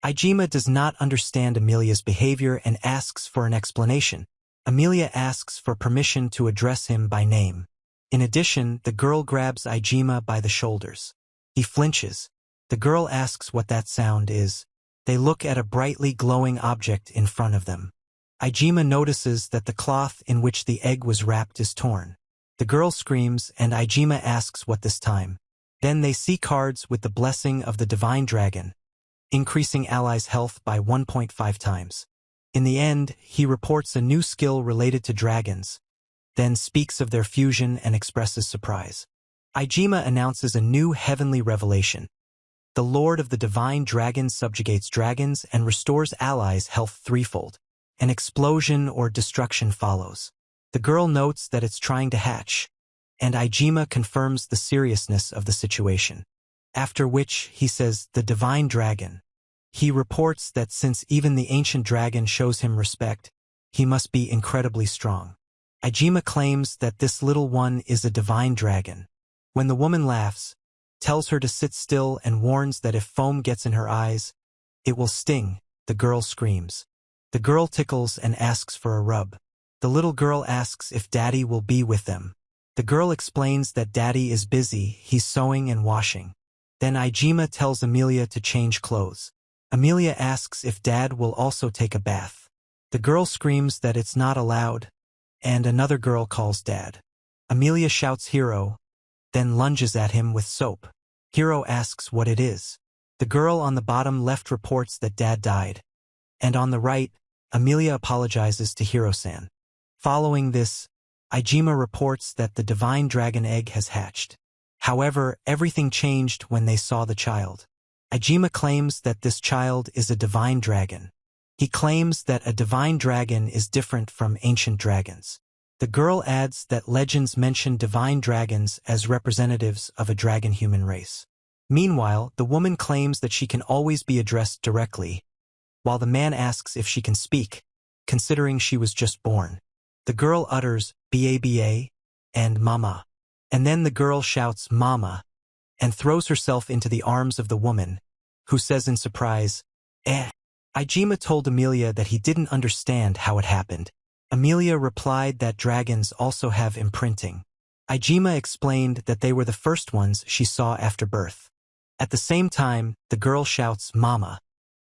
Speaker 1: Ijima does not understand Amelia's behavior and asks for an explanation. Amelia asks for permission to address him by name. In addition, the girl grabs Ijima by the shoulders. He flinches. The girl asks what that sound is. They look at a brightly glowing object in front of them. Ijima notices that the cloth in which the egg was wrapped is torn. The girl screams and Ijima asks what this time. Then they see cards with the blessing of the divine dragon, increasing allies' health by 1.5 times. In the end, he reports a new skill related to dragons, then speaks of their fusion and expresses surprise. Ijima announces a new heavenly revelation. The Lord of the Divine Dragon subjugates dragons and restores allies' health threefold. An explosion or destruction follows. The girl notes that it's trying to hatch, and Ijima confirms the seriousness of the situation. After which, he says, the Divine Dragon. He reports that since even the ancient dragon shows him respect, he must be incredibly strong. Ijima claims that this little one is a divine dragon. When the woman laughs, tells her to sit still and warns that if foam gets in her eyes, it will sting, the girl screams. The girl tickles and asks for a rub. The little girl asks if Daddy will be with them. The girl explains that Daddy is busy, he's sewing and washing. Then Ijima tells Amelia to change clothes. Amelia asks if Dad will also take a bath. The girl screams that it's not allowed, and another girl calls Dad. Amelia shouts Hiro, then lunges at him with soap. Hiro asks what it is. The girl on the bottom left reports that Dad died. And on the right, Amelia apologizes to Hiro-san. Following this, Ijima reports that the divine dragon egg has hatched. However, everything changed when they saw the child. Ijima claims that this child is a divine dragon. He claims that a divine dragon is different from ancient dragons. The girl adds that legends mention divine dragons as representatives of a dragon-human race. Meanwhile, the woman claims that she can always be addressed directly, while the man asks if she can speak, considering she was just born. The girl utters, "Ba," and "Mama." And then the girl shouts, "Mama," and throws herself into the arms of the woman, who says in surprise, "Eh." Ijima told Amelia that he didn't understand how it happened. Amelia replied that dragons also have imprinting. Ijima explained that they were the first ones she saw after birth. At the same time, the girl shouts, "Mama,"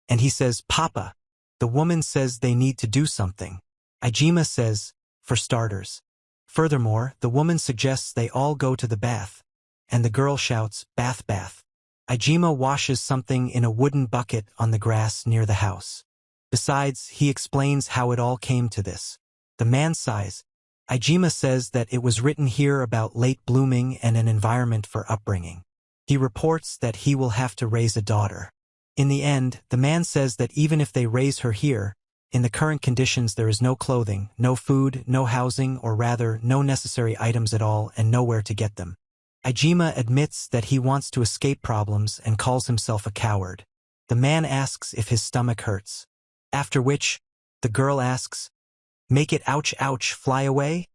Speaker 1: and he says, "Papa." The woman says they need to do something. Ijima says, "For starters." Furthermore, the woman suggests they all go to the bath, and the girl shouts, "Bath, bath." Ijima washes something in a wooden bucket on the grass near the house. Besides, he explains how it all came to this. The man sighs. Ijima says that it was written here about late blooming and an environment for upbringing. He reports that he will have to raise a daughter. In the end, the man says that even if they raise her here, in the current conditions there is no clothing, no food, no housing, or rather, no necessary items at all and nowhere to get them. Ijima admits that he wants to escape problems and calls himself a coward. The man asks if his stomach hurts. After which, the girl asks, "Make it ouch ouch, fly away?"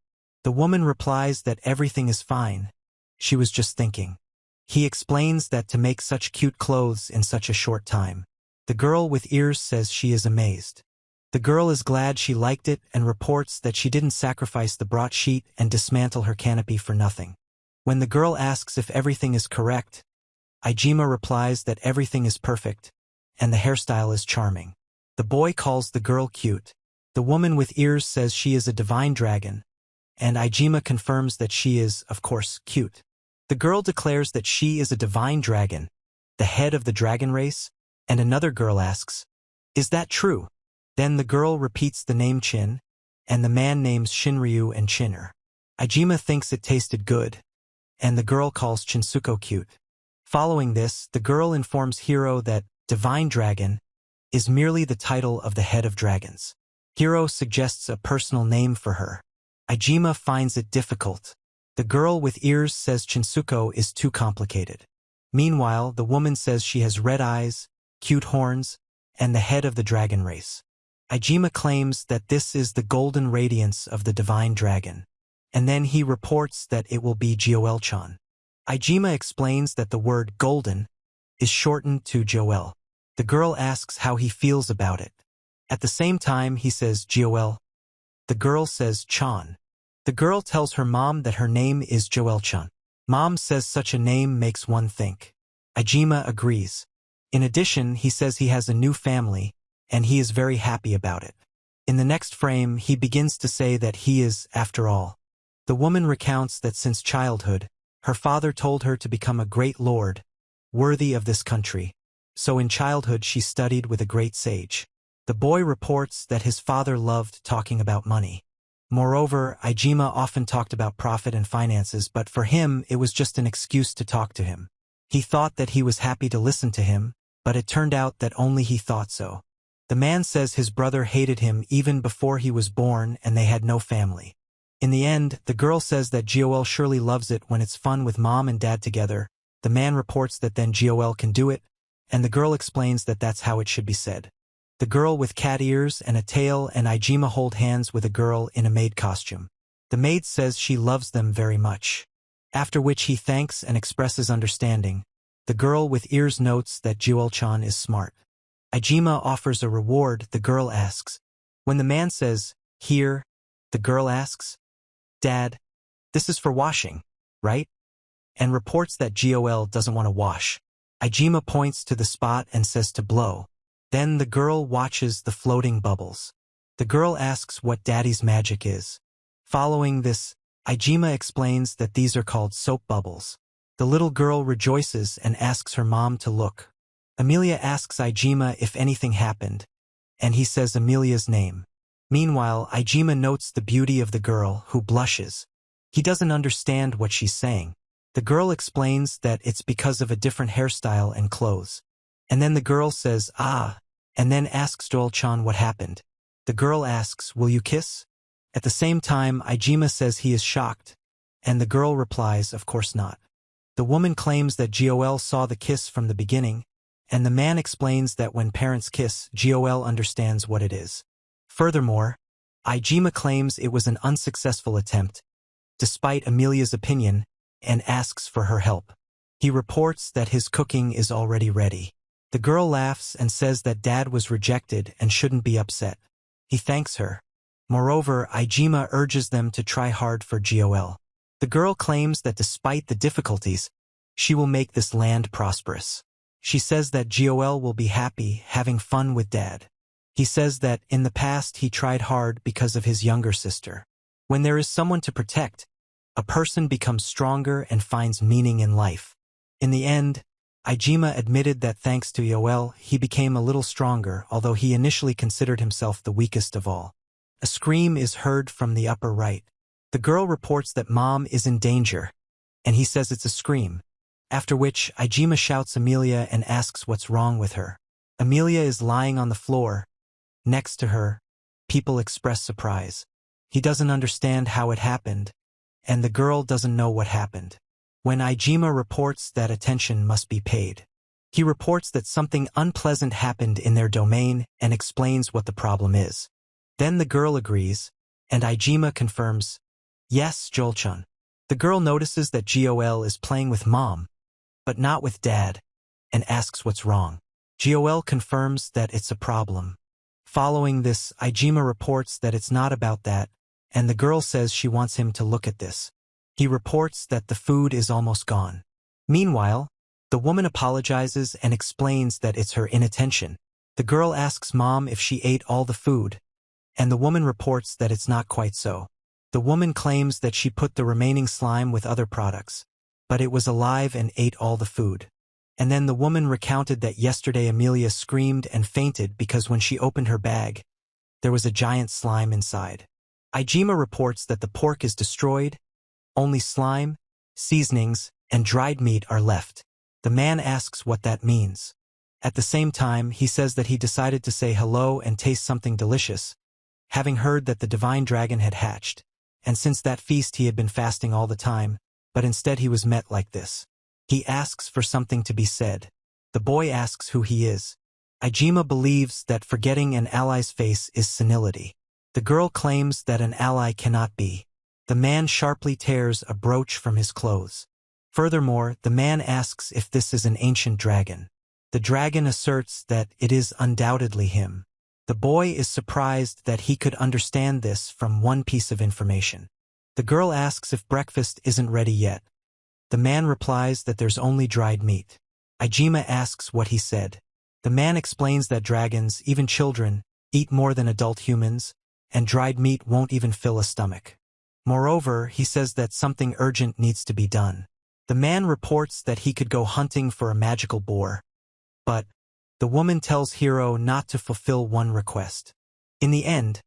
Speaker 1: The woman replies that everything is fine. She was just thinking. He explains that to make such cute clothes in such a short time. The girl with ears says she is amazed. The girl is glad she liked it and reports that she didn't sacrifice the brought sheet and dismantle her canopy for nothing. When the girl asks if everything is correct, Ijima replies that everything is perfect, and the hairstyle is charming. The boy calls the girl cute. The woman with ears says she is a divine dragon, and Ijima confirms that she is, of course, cute. The girl declares that she is a divine dragon, the head of the dragon race, and another girl asks, "Is that true?" Then the girl repeats the name Chin, and the man names Shinryu and Chinner. Ijima thinks it tasted good, and the girl calls Chinsuko cute. Following this, the girl informs Hiro that Divine Dragon is merely the title of the head of dragons. Hiro suggests a personal name for her. Ijima finds it difficult. The girl with ears says Chinsuko is too complicated. Meanwhile, the woman says she has red eyes, cute horns, and the head of the dragon race. Ijima claims that this is the golden radiance of the divine dragon, and then he reports that it will be Joel-chan. Ijima explains that the word golden is shortened to Joel. The girl asks how he feels about it. At the same time, he says Joel. The girl says Chan. The girl tells her mom that her name is Joel-chan. Mom says such a name makes one think. Ijima agrees. In addition, he says he has a new family, and he is very happy about it. In the next frame, he begins to say that he is, after all. The woman recounts that since childhood, her father told her to become a great lord, worthy of this country. So in childhood she studied with a great sage. The boy reports that his father loved talking about money. Moreover, Ijima often talked about profit and finances, but for him it was just an excuse to talk to him. He thought that he was happy to listen to him, but it turned out that only he thought so. The man says his brother hated him even before he was born and they had no family. In the end, the girl says that Joel surely loves it when it's fun with mom and dad together. The man reports that then Joel can do it, and the girl explains that that's how it should be said. The girl with cat ears and a tail and Ijima hold hands with a girl in a maid costume. The maid says she loves them very much. After which he thanks and expresses understanding. The girl with ears notes that Joel-chan is smart. Ijima offers a reward, the girl asks. When the man says, "Here," the girl asks, "Dad, this is for washing, right?" And reports that Joel doesn't want to wash. Ijima points to the spot and says to blow. Then the girl watches the floating bubbles. The girl asks what Daddy's magic is. Following this, Ijima explains that these are called soap bubbles. The little girl rejoices and asks her mom to look. Amelia asks Ijima if anything happened, and he says Amelia's name. Meanwhile, Ijima notes the beauty of the girl, who blushes. He doesn't understand what she's saying. The girl explains that it's because of a different hairstyle and clothes. And then the girl says, "Ah," and then asks Joel-chan what happened. The girl asks, "Will you kiss?" At the same time, Ijima says he is shocked, and the girl replies, "Of course not." The woman claims that Joel saw the kiss from the beginning, and the man explains that when parents kiss, Joel understands what it is. Furthermore, Ijima claims it was an unsuccessful attempt, despite Amelia's opinion, and asks for her help. He reports that his cooking is already ready. The girl laughs and says that Dad was rejected and shouldn't be upset. He thanks her. Moreover, Ijima urges them to try hard for Joel. The girl claims that despite the difficulties, she will make this land prosperous. She says that Joel will be happy having fun with Dad. He says that in the past he tried hard because of his younger sister. When there is someone to protect, a person becomes stronger and finds meaning in life. In the end, Ijima admitted that thanks to Joel, he became a little stronger, although he initially considered himself the weakest of all. A scream is heard from the upper right. The girl reports that mom is in danger, and he says it's a scream. After which, Ijima shouts Amelia and asks what's wrong with her. Amelia is lying on the floor. Next to her, people express surprise. He doesn't understand how it happened, and the girl doesn't know what happened. When Ijima reports that attention must be paid, he reports that something unpleasant happened in their domain and explains what the problem is. Then the girl agrees, and Ijima confirms, "Yes, Joel-chan." The girl notices that Gol is playing with mom, but not with dad, and asks what's wrong. Gol confirms that it's a problem. Following this, Ijima reports that it's not about that, and the girl says she wants him to look at this. He reports that the food is almost gone. Meanwhile, the woman apologizes and explains that it's her inattention. The girl asks mom if she ate all the food, and the woman reports that it's not quite so. The woman claims that she put the remaining slime with other products, but it was alive and ate all the food. And then the woman recounted that yesterday Amelia screamed and fainted because when she opened her bag, there was a giant slime inside. Ijima reports that the pork is destroyed, only slime, seasonings, and dried meat are left. The man asks what that means. At the same time, he says that he decided to say hello and taste something delicious, having heard that the divine dragon had hatched, and since that feast he had been fasting all the time, but instead he was met like this. He asks for something to be said. The boy asks who he is. Ijima believes that forgetting an ally's face is senility. The girl claims that an ally cannot be. The man sharply tears a brooch from his clothes. Furthermore, the man asks if this is an ancient dragon. The dragon asserts that it is undoubtedly him. The boy is surprised that he could understand this from one piece of information. The girl asks if breakfast isn't ready yet. The man replies that there's only dried meat. Ijima asks what he said. The man explains that dragons, even children, eat more than adult humans, and dried meat won't even fill a stomach. Moreover, he says that something urgent needs to be done. The man reports that he could go hunting for a magical boar, but the woman tells Hiro not to fulfill one request. In the end,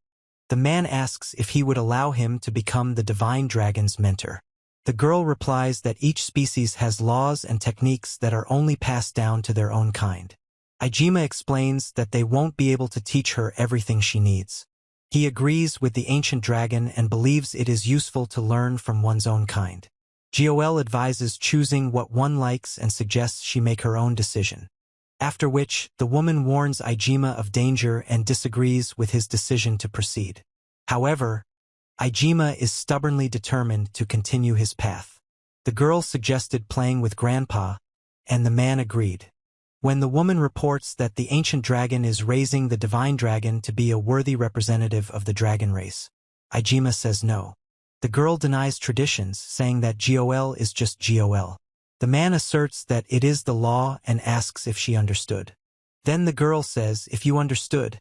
Speaker 1: the man asks if he would allow him to become the divine dragon's mentor. The girl replies that each species has laws and techniques that are only passed down to their own kind. Ijima explains that they won't be able to teach her everything she needs. He agrees with the ancient dragon and believes it is useful to learn from one's own kind. Gol advises choosing what one likes and suggests she make her own decision. After which, the woman warns Ijima of danger and disagrees with his decision to proceed. However, Ijima is stubbornly determined to continue his path. The girl suggested playing with Grandpa, and the man agreed. When the woman reports that the ancient dragon is raising the divine dragon to be a worthy representative of the dragon race, Ijima says no. The girl denies traditions, saying that Gol is just Gol. The man asserts that it is the law and asks if she understood. Then the girl says, "If you understood,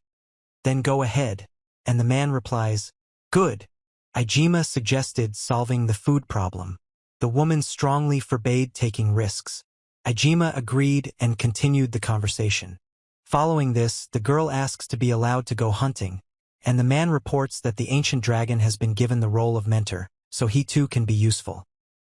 Speaker 1: then go ahead," and the man replies, "Good." Ijima suggested solving the food problem. The woman strongly forbade taking risks. Ijima agreed and continued the conversation. Following this, the girl asks to be allowed to go hunting, and the man reports that the ancient dragon has been given the role of mentor, so he too can be useful.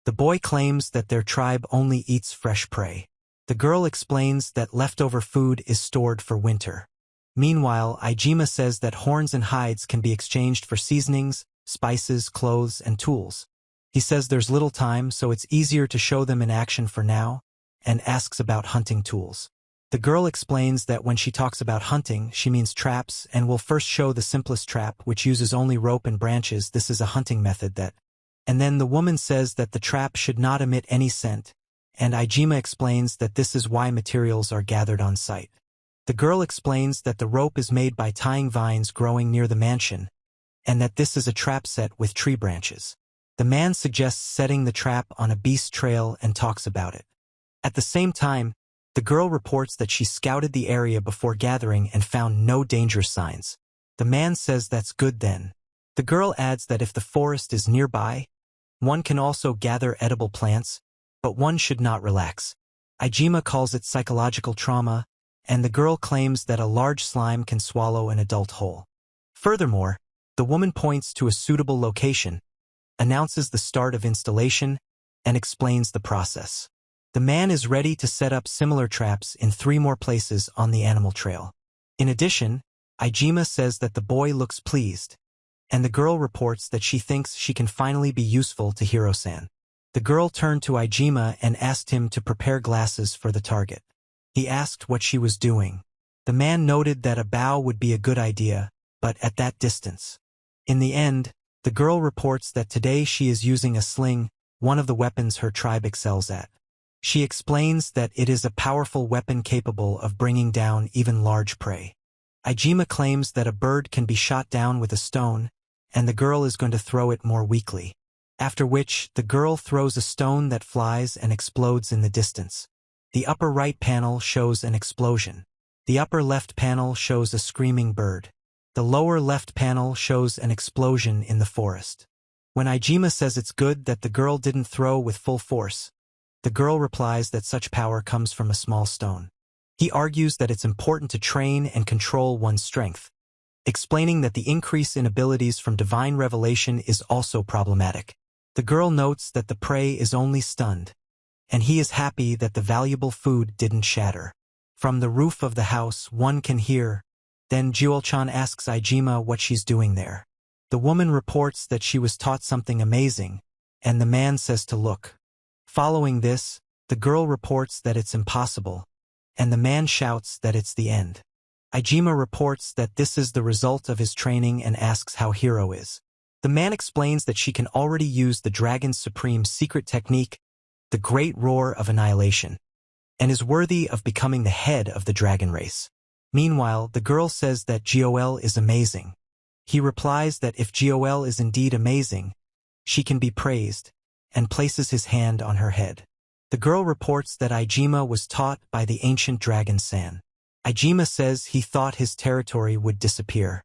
Speaker 1: The boy claims that their tribe only eats fresh prey. The girl explains that leftover food is stored for winter. Meanwhile, Ijima says that horns and hides can be exchanged for seasonings, spices, clothes, and tools. He says there's little time, so it's easier to show them in action for now, and asks about hunting tools. The girl explains that when she talks about hunting, she means traps, and will first show the simplest trap, which uses only rope and branches. This is a hunting method that. And then the woman says that the trap should not emit any scent, and Ijima explains that this is why materials are gathered on site. The girl explains that the rope is made by tying vines growing near the mansion, and that this is a trap set with tree branches. The man suggests setting the trap on a beast trail and talks about it. At the same time, the girl reports that she scouted the area before gathering and found no danger signs. The man says that's good then. The girl adds that if the forest is nearby, one can also gather edible plants, but one should not relax. Ijima calls it psychological trauma, and the girl claims that a large slime can swallow an adult whole. Furthermore, the woman points to a suitable location, announces the start of installation, and explains the process. The man is ready to set up similar traps in 3 more places on the animal trail. In addition, Ijima says that the boy looks pleased, and the girl reports that she thinks she can finally be useful to Hiro-san. The girl turned to Ijima and asked him to prepare glasses for the target. He asked what she was doing. The man noted that a bow would be a good idea, but at that distance. In the end, the girl reports that today she is using a sling, one of the weapons her tribe excels at. She explains that it is a powerful weapon capable of bringing down even large prey. Ijima claims that a bird can be shot down with a stone, and the girl is going to throw it more weakly. After which, the girl throws a stone that flies and explodes in the distance. The upper right panel shows an explosion. The upper left panel shows a screaming bird. The lower left panel shows an explosion in the forest. When Ijima says it's good that the girl didn't throw with full force, the girl replies that such power comes from a small stone. He argues that it's important to train and control one's strength, explaining that the increase in abilities from divine revelation is also problematic. The girl notes that the prey is only stunned, and he is happy that the valuable food didn't shatter. From the roof of the house one can hear. Then Jewel-chan asks Ijima what she's doing there. The woman reports that she was taught something amazing, and the man says to look. Following this, the girl reports that it's impossible, and the man shouts that it's the end. Ijima reports that this is the result of his training and asks how Hiro is. The man explains that she can already use the dragon's supreme secret technique, the Great Roar of Annihilation, and is worthy of becoming the head of the dragon race. Meanwhile, the girl says that Gol is amazing. He replies that if Gol is indeed amazing, she can be praised, and places his hand on her head. The girl reports that Ijima was taught by the ancient dragon San. Ijima says he thought his territory would disappear,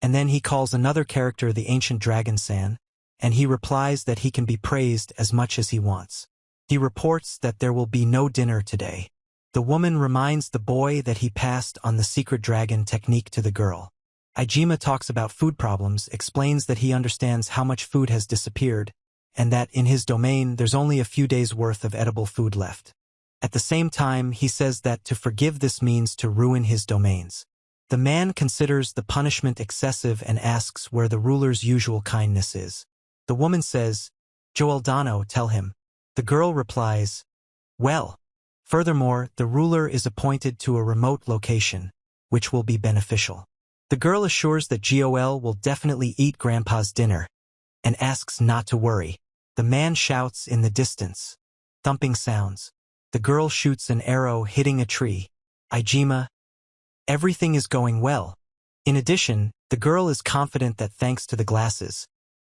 Speaker 1: and then he calls another character the ancient dragon San, and he replies that he can be praised as much as he wants. He reports that there will be no dinner today. The woman reminds the boy that he passed on the secret dragon technique to the girl. Ijima talks about food problems, explains that he understands how much food has disappeared, and that in his domain there's only a few days' worth of edible food left. At the same time, he says that to forgive this means to ruin his domains. The man considers the punishment excessive and asks where the ruler's usual kindness is. The woman says, Joeldano, tell him. The girl replies, well. Furthermore, the ruler is appointed to a remote location, which will be beneficial. The girl assures that Gol will definitely eat Grandpa's dinner, and asks not to worry. The man shouts in the distance. Thumping sounds. The girl shoots an arrow hitting a tree. Ijima. Everything is going well. In addition, the girl is confident that thanks to the glasses,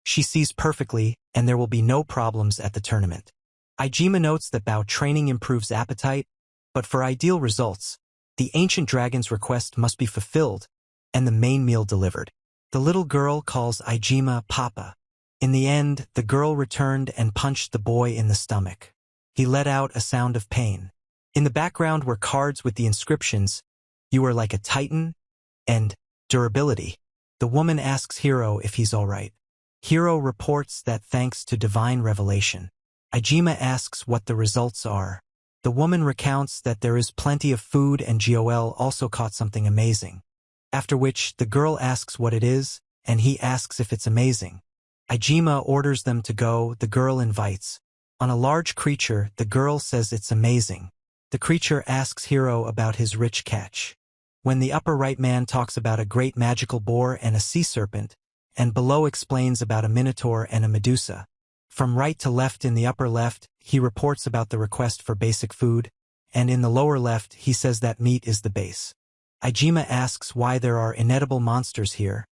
Speaker 1: she sees perfectly and there will be no problems at the tournament. Ijima notes that bow training improves appetite, but for ideal results, the ancient dragon's request must be fulfilled and the main meal delivered. The little girl calls Ijima Papa. In the end, the girl returned and punched the boy in the stomach. He let out a sound of pain. In the background were cards with the inscriptions, "You are like a titan," and "Durability." The woman asks Hiro if he's all right. Hiro reports that thanks to divine revelation. Ijima asks what the results are. The woman recounts that there is plenty of food and Gol also caught something amazing. After which, the girl asks what it is, and he asks if it's amazing. Ijima orders them to go. The girl invites. On a large creature, the girl says it's amazing. The creature asks Hiro about his rich catch. When the upper right man talks about a great magical boar and a sea serpent, and below explains about a minotaur and a medusa. From right to left in the upper left, he reports about the request for basic food, and in the lower left, he says that meat is the base. Ijima asks why there are inedible monsters here,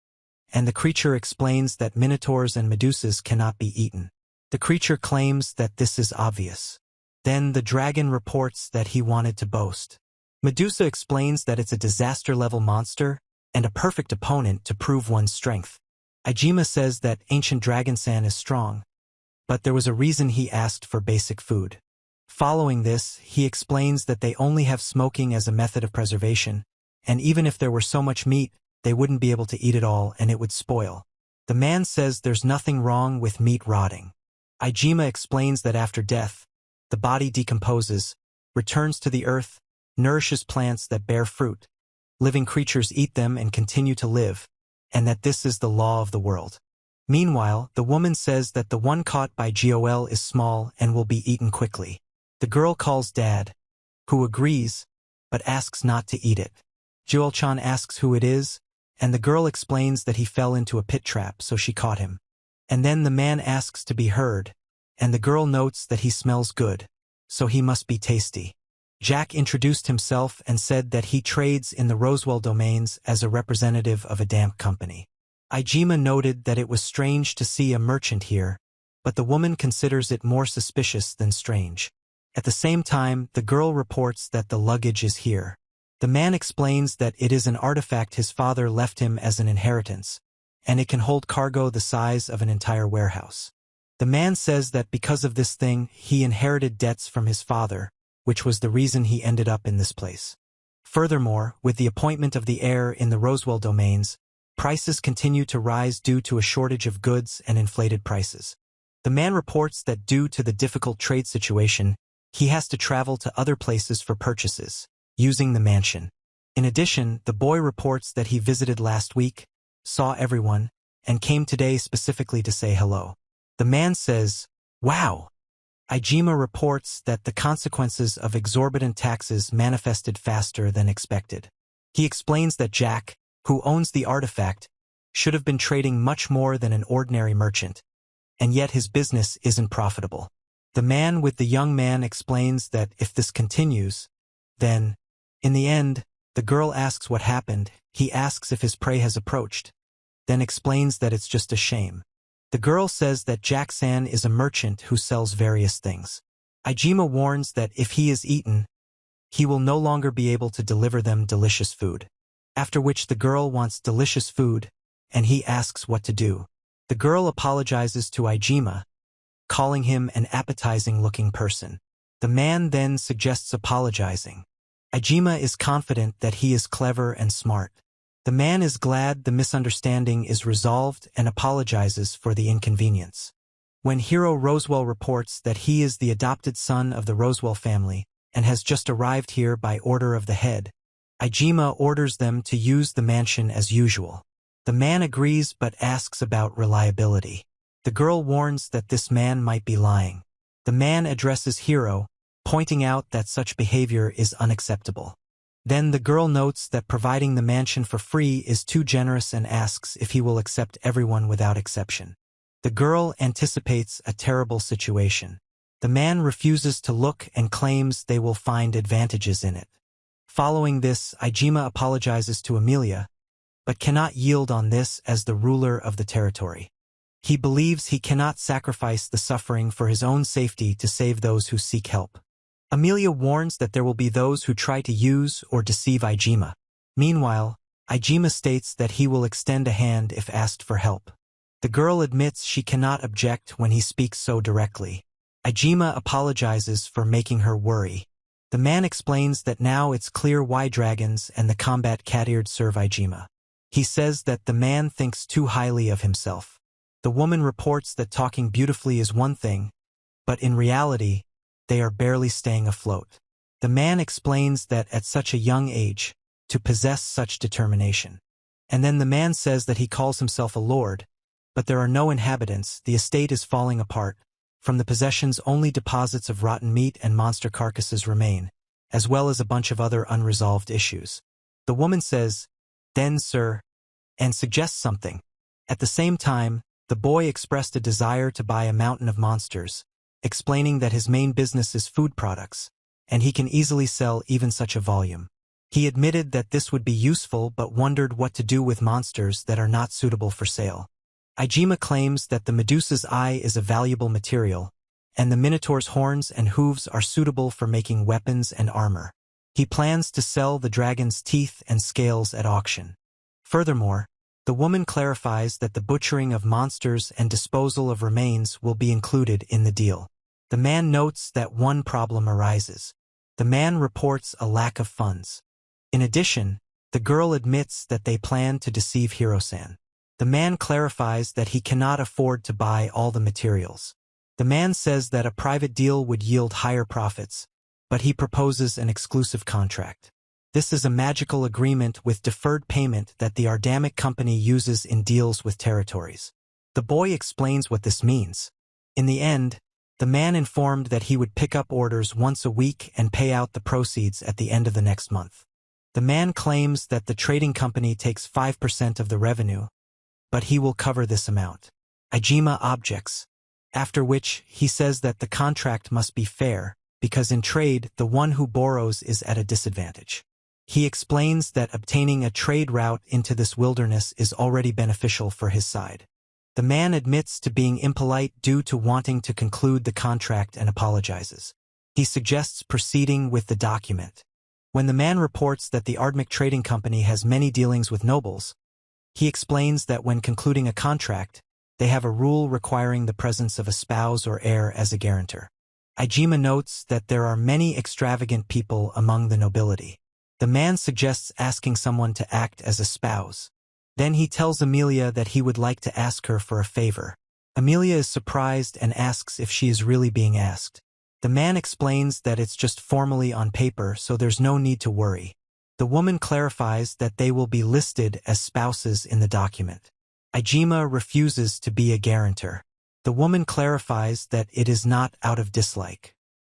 Speaker 1: and the creature explains that minotaurs and medusas cannot be eaten. The creature claims that this is obvious. Then the dragon reports that he wanted to boast. Medusa explains that it's a disaster-level monster and a perfect opponent to prove one's strength. Ijima says that ancient Dragon-san is strong, but there was a reason he asked for basic food. Following this, he explains that they only have smoking as a method of preservation, and even if there were so much meat, they wouldn't be able to eat it all and it would spoil. The man says there's nothing wrong with meat rotting. Ijima explains that after death, the body decomposes, returns to the earth, nourishes plants that bear fruit, living creatures eat them and continue to live, and that this is the law of the world. Meanwhile, the woman says that the one caught by Gol is small and will be eaten quickly. The girl calls Dad, who agrees, but asks not to eat it. Joel-chan asks who it is, and the girl explains that he fell into a pit trap, so she caught him. And then the man asks to be heard, and the girl notes that he smells good, so he must be tasty. Jack introduced himself and said that he trades in the Roswell domains as a representative of a damp company. Ijima noted that it was strange to see a merchant here, but the woman considers it more suspicious than strange. At the same time, the girl reports that the luggage is here. The man explains that it is an artifact his father left him as an inheritance, and it can hold cargo the size of an entire warehouse. The man says that because of this thing, he inherited debts from his father, which was the reason he ended up in this place. Furthermore, with the appointment of the heir in the Roswell domains, prices continue to rise due to a shortage of goods and inflated prices. The man reports that due to the difficult trade situation, he has to travel to other places for purchases, using the mansion. In addition, the boy reports that he visited last week, saw everyone, and came today specifically to say hello. The man says, "Wow." Ijima reports that the consequences of exorbitant taxes manifested faster than expected. He explains that Jack, who owns the artifact, should have been trading much more than an ordinary merchant, and yet his business isn't profitable. The man with the young man explains that if this continues, then, in the end, the girl asks what happened, he asks if his prey has approached, then explains that it's just a shame. The girl says that Jack-san is a merchant who sells various things. Ijima warns that if he is eaten, he will no longer be able to deliver them delicious food. After which the girl wants delicious food, and he asks what to do. The girl apologizes to Ijima, calling him an appetizing-looking person. The man then suggests apologizing. Ijima is confident that he is clever and smart. The man is glad the misunderstanding is resolved and apologizes for the inconvenience. When Hero Roswell reports that he is the adopted son of the Roswell family and has just arrived here by order of the head, Ijima orders them to use the mansion as usual. The man agrees but asks about reliability. The girl warns that this man might be lying. The man addresses Hero, pointing out that such behavior is unacceptable. Then the girl notes that providing the mansion for free is too generous and asks if he will accept everyone without exception. The girl anticipates a terrible situation. The man refuses to look and claims they will find advantages in it. Following this, Ijima apologizes to Amelia, but cannot yield on this as the ruler of the territory. He believes he cannot sacrifice the suffering for his own safety to save those who seek help. Amelia warns that there will be those who try to use or deceive Ijima. Meanwhile, Ijima states that he will extend a hand if asked for help. The girl admits she cannot object when he speaks so directly. Ijima apologizes for making her worry. The man explains that now it's clear why dragons and the combat cat-eared serve Ijima. He says that the man thinks too highly of himself. The woman reports that talking beautifully is one thing, but in reality, they are barely staying afloat. The man explains that at such a young age, to possess such determination. And then the man says that he calls himself a lord, but there are no inhabitants, the estate is falling apart. From the possessions only deposits of rotten meat and monster carcasses remain, as well as a bunch of other unresolved issues. The woman says, "Then, sir," and suggests something. At the same time, the boy expressed a desire to buy a mountain of monsters, explaining that his main business is food products, and he can easily sell even such a volume. He admitted that this would be useful but wondered what to do with monsters that are not suitable for sale. Ijima claims that the Medusa's eye is a valuable material, and the Minotaur's horns and hooves are suitable for making weapons and armor. He plans to sell the dragon's teeth and scales at auction. Furthermore, the woman clarifies that the butchering of monsters and disposal of remains will be included in the deal. The man notes that one problem arises. The man reports a lack of funds. In addition, the girl admits that they plan to deceive Hiro-san. The man clarifies that he cannot afford to buy all the materials. The man says that a private deal would yield higher profits, but he proposes an exclusive contract. This is a magical agreement with deferred payment that the Ardamic company uses in deals with territories. The boy explains what this means. In the end, the man informed that he would pick up orders once a week and pay out the proceeds at the end of the next month. The man claims that the trading company takes 5% of the revenue, but he will cover this amount. Ijima objects, after which he says that the contract must be fair, because in trade, the one who borrows is at a disadvantage. He explains that obtaining a trade route into this wilderness is already beneficial for his side. The man admits to being impolite due to wanting to conclude the contract and apologizes. He suggests proceeding with the document. When the man reports that the Ardamic Trading Company has many dealings with nobles, he explains that when concluding a contract, they have a rule requiring the presence of a spouse or heir as a guarantor. Ijima notes that there are many extravagant people among the nobility. The man suggests asking someone to act as a spouse. Then he tells Amelia that he would like to ask her for a favor. Amelia is surprised and asks if she is really being asked. The man explains that it's just formally on paper, so there's no need to worry. The woman clarifies that they will be listed as spouses in the document. Ijima refuses to be a guarantor. The woman clarifies that it is not out of dislike.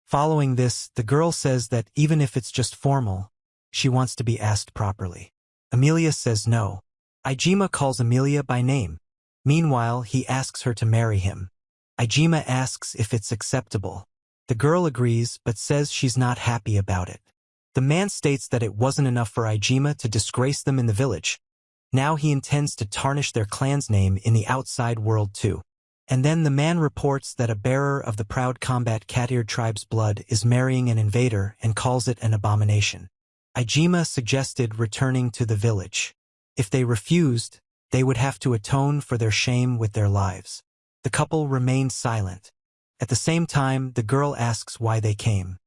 Speaker 1: Following this, the girl says that even if it's just formal, she wants to be asked properly. Amelia says no. Ijima calls Amelia by name. Meanwhile, he asks her to marry him. Ijima asks if it's acceptable. The girl agrees but says she's not happy about it. The man states that it wasn't enough for Ijima to disgrace them in the village. Now he intends to tarnish their clan's name in the outside world too. And then the man reports that a bearer of the proud combat cat-eared tribe's blood is marrying an invader and calls it an abomination. Ijima suggested returning to the village. If they refused, they would have to atone for their shame with their lives. The couple remained silent. At the same time, the girl asks why they came.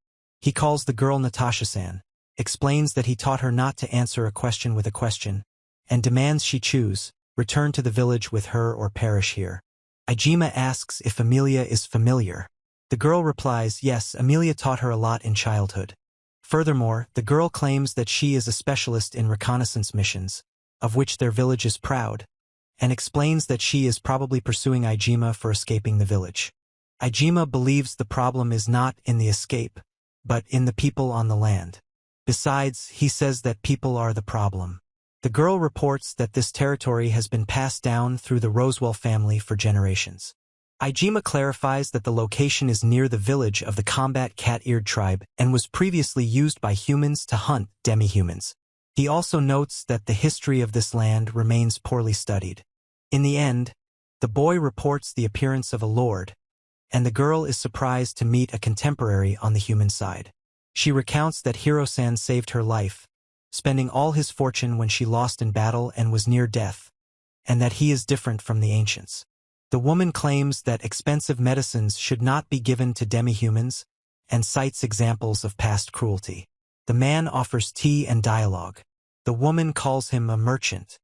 Speaker 1: He calls the girl Natasha-san, explains that he taught her not to answer a question with a question, and demands she choose, return to the village with her or perish here. Ijima asks if Amelia is familiar. The girl replies, yes, Amelia taught her a lot in childhood. Furthermore, the girl claims that she is a specialist in reconnaissance missions, of which their village is proud, and explains that she is probably pursuing Ijima for escaping the village. Ijima believes the problem is not in the escape, but in the people on the land. Besides, he says that people are the problem. The girl reports that this territory has been passed down through the Rosewell family for generations. Ijima clarifies that the location is near the village of the combat cat-eared tribe and was previously used by humans to hunt demi-humans. He also notes that the history of this land remains poorly studied. In the end, the boy reports the appearance of a lord, and the girl is surprised to meet a contemporary on the human side. She recounts that Hiro-san saved her life, spending all his fortune when she lost in battle and was near death, and that he is different from the ancients. The woman claims that expensive medicines should not be given to demi-humans, and cites examples of past cruelty. The man offers tea and dialogue. The woman calls him a merchant,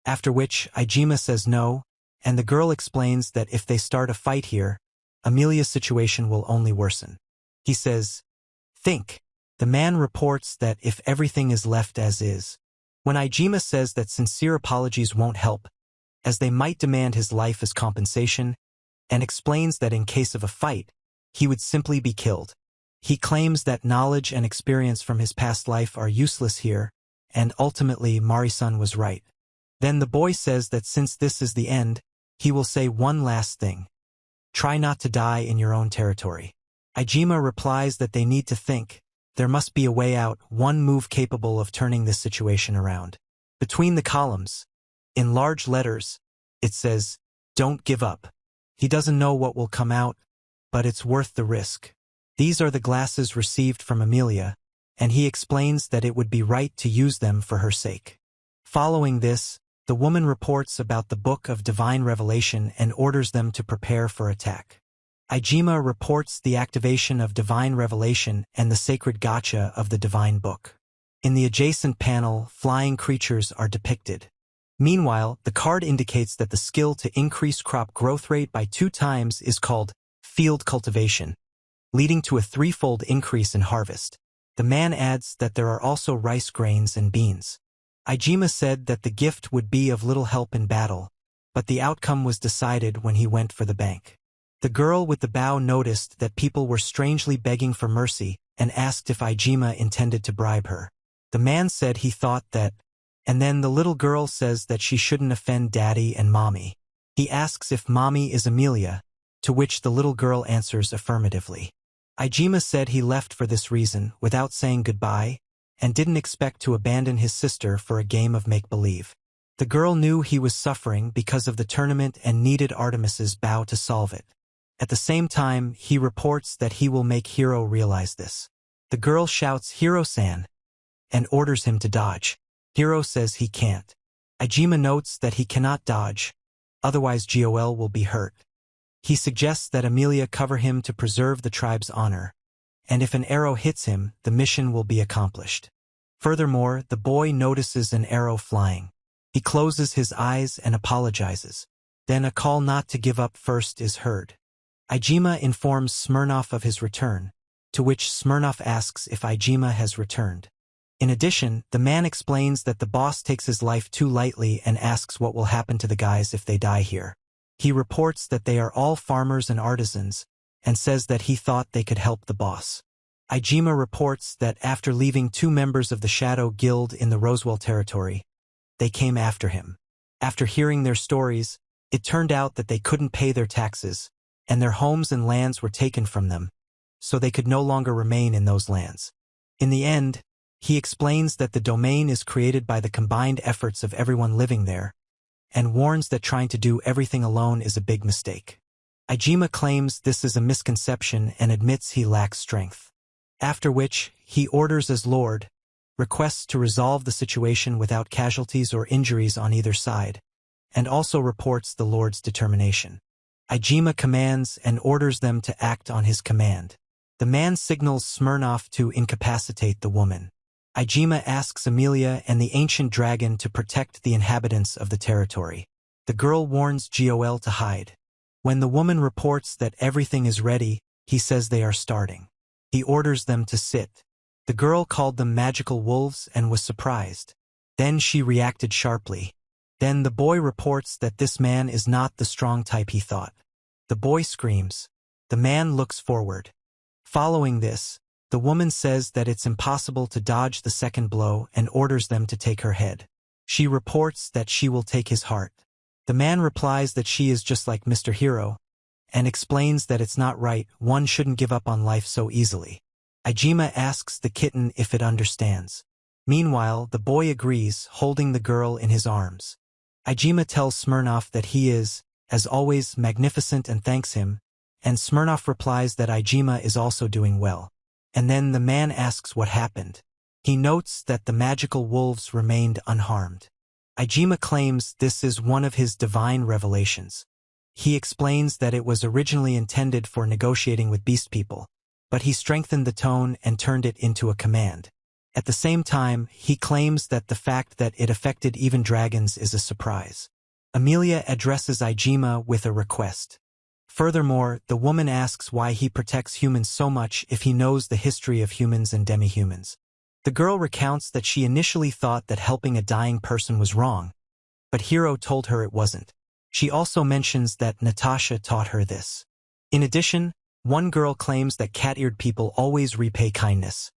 Speaker 1: after which Ijima says no, and the girl explains that if they start a fight here, Amelia's situation will only worsen. He says, think. The man reports that if everything is left as is. When Ijima says that sincere apologies won't help, as they might demand his life as compensation, and explains that in case of a fight, he would simply be killed. He claims that knowledge and experience from his past life are useless here, and ultimately Mari-san was right. Then the boy says that since this is the end, he will say one last thing. Try not to die in your own territory. Ijima replies that they need to think. There must be a way out, one move capable of turning this situation around. Between the columns, in large letters, it says, don't give up. He doesn't know what will come out, but it's worth the risk. These are the glasses received from Amelia, and he explains that it would be right to use them for her sake. Following this, the woman reports about the Book of Divine Revelation and orders them to prepare for attack. Ijima reports the activation of Divine Revelation and the sacred Gacha of the Divine Book. In the adjacent panel, flying creatures are depicted. Meanwhile, the card indicates that the skill to increase crop growth rate by 2 times is called field cultivation, leading to a 3-fold increase in harvest. The man adds that there are also rice grains and beans. Ijima said that the gift would be of little help in battle, but the outcome was decided when he went for the bank. The girl with the bow noticed that people were strangely begging for mercy and asked if Ijima intended to bribe her. The man said he thought that, and then the little girl says that she shouldn't offend daddy and mommy. He asks if mommy is Amelia, to which the little girl answers affirmatively. Ijima said he left for this reason without saying goodbye and didn't expect to abandon his sister for a game of make-believe. The girl knew he was suffering because of the tournament and needed Artemis's bow to solve it. At the same time, he reports that he will make Hiro realize this. The girl shouts Hiro-san and orders him to dodge. Hiro says he can't. Ijima notes that he cannot dodge, otherwise Gol will be hurt. He suggests that Amelia cover him to preserve the tribe's honor, and if an arrow hits him, the mission will be accomplished. Furthermore, the boy notices an arrow flying. He closes his eyes and apologizes. Then a call not to give up first is heard. Ijima informs Smirnov of his return, to which Smirnov asks if Ijima has returned. In addition, the man explains that the boss takes his life too lightly and asks what will happen to the guys if they die here. He reports that they are all farmers and artisans, and says that he thought they could help the boss. Ijima reports that after leaving 2 members of the Shadow Guild in the Rosewell territory, they came after him. After hearing their stories, it turned out that they couldn't pay their taxes, and their homes and lands were taken from them, so they could no longer remain in those lands. In the end, he explains that the domain is created by the combined efforts of everyone living there, and warns that trying to do everything alone is a big mistake. Ijima claims this is a misconception and admits he lacks strength. After which, he orders as Lord, requests to resolve the situation without casualties or injuries on either side, and also reports the Lord's determination. Ijima commands and orders them to act on his command. The man signals Smirnov to incapacitate the woman. Ijima asks Amelia and the ancient dragon to protect the inhabitants of the territory. The girl warns Gol to hide. When the woman reports that everything is ready, he says they are starting. He orders them to sit. The girl called them magical wolves and was surprised. Then she reacted sharply. Then the boy reports that this man is not the strong type he thought. The boy screams. The man looks forward. Following this, the woman says that it's impossible to dodge the second blow and orders them to take her head. She reports that she will take his heart. The man replies that she is just like Mr. Hero, and explains that it's not right, one shouldn't give up on life so easily. Ijima asks the kitten if it understands. Meanwhile, the boy agrees, holding the girl in his arms. Ijima tells Smirnov that he is, as always, magnificent and thanks him, and Smirnov replies that Ijima is also doing well. And then the man asks what happened. He notes that the magical wolves remained unharmed. Ijima claims this is one of his divine revelations. He explains that it was originally intended for negotiating with beast people, but he strengthened the tone and turned it into a command. At the same time, he claims that the fact that it affected even dragons is a surprise. Amelia addresses Ijima with a request. Furthermore, the woman asks why he protects humans so much if he knows the history of humans and demi-humans. The girl recounts that she initially thought that helping a dying person was wrong, but Hiro told her it wasn't. She also mentions that Natasha taught her this. In addition, one girl claims that cat-eared people always repay kindness,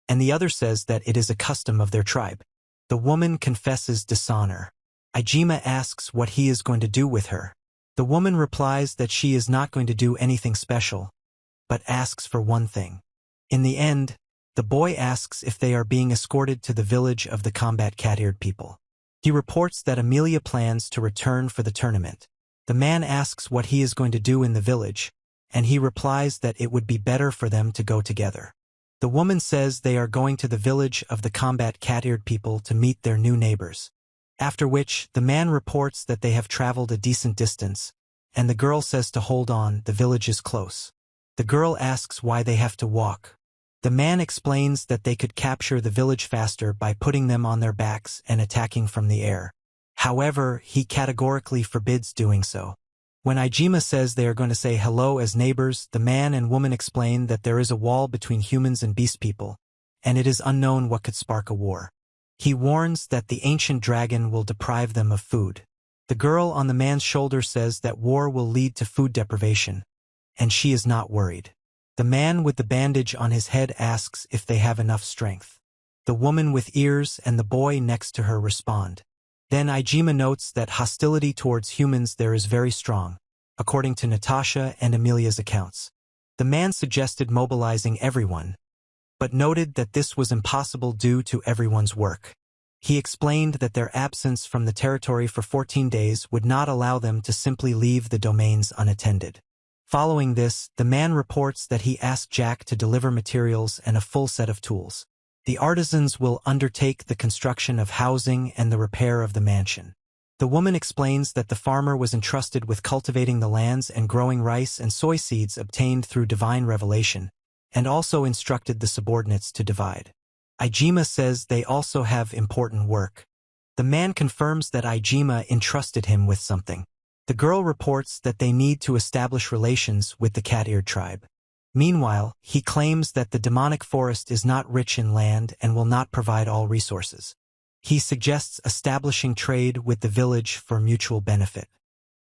Speaker 1: and the other says that it is a custom of their tribe. The woman confesses dishonor. Ijima asks what he is going to do with her. The woman replies that she is not going to do anything special, but asks for one thing. In the end, the boy asks if they are being escorted to the village of the combat cat-eared people. He reports that Amelia plans to return for the tournament. The man asks what he is going to do in the village, and he replies that it would be better for them to go together. The woman says they are going to the village of the combat cat-eared people to meet their new neighbors. After which, the man reports that they have traveled a decent distance, and the girl says to hold on, the village is close. The girl asks why they have to walk. The man explains that they could capture the village faster by putting them on their backs and attacking from the air. However, he categorically forbids doing so. When Ijima says they are going to say hello as neighbors, the man and woman explain that there is a wall between humans and beast people, and it is unknown what could spark a war. He warns that the ancient dragon will deprive them of food. The girl on the man's shoulder says that war will lead to food deprivation, and she is not worried. The man with the bandage on his head asks if they have enough strength. The woman with ears and the boy next to her respond. Then Ijima notes that hostility towards humans there is very strong, according to Natasha and Amelia's accounts. The man suggested mobilizing everyone, but noted that this was impossible due to everyone's work. He explained that their absence from the territory for 14 days would not allow them to simply leave the domains unattended. Following this, the man reports that he asked Jack to deliver materials and a full set of tools. The artisans will undertake the construction of housing and the repair of the mansion. The woman explains that the farmer was entrusted with cultivating the lands and growing rice and soy seeds obtained through divine revelation, and also instructed the subordinates to divide. Ijima says they also have important work. The man confirms that Ijima entrusted him with something. The girl reports that they need to establish relations with the cat-eared tribe. Meanwhile, he claims that the demonic forest is not rich in land and will not provide all resources. He suggests establishing trade with the village for mutual benefit.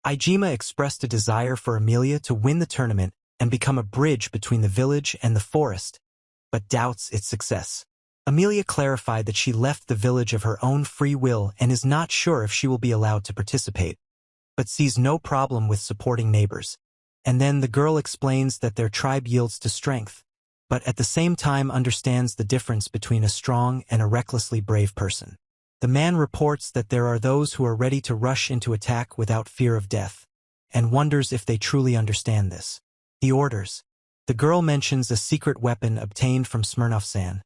Speaker 1: Ijima expressed a desire for Amelia to win the tournament and become a bridge between the village and the forest, but doubts its success. Amelia clarified that she left the village of her own free will and is not sure if she will be allowed to participate, but sees no problem with supporting neighbors. And then the girl explains that their tribe yields to strength, but at the same time understands the difference between a strong and a recklessly brave person. The man reports that there are those who are ready to rush into attack without fear of death, and wonders if they truly understand this. He orders. The girl mentions a secret weapon obtained from Smirnoff-san,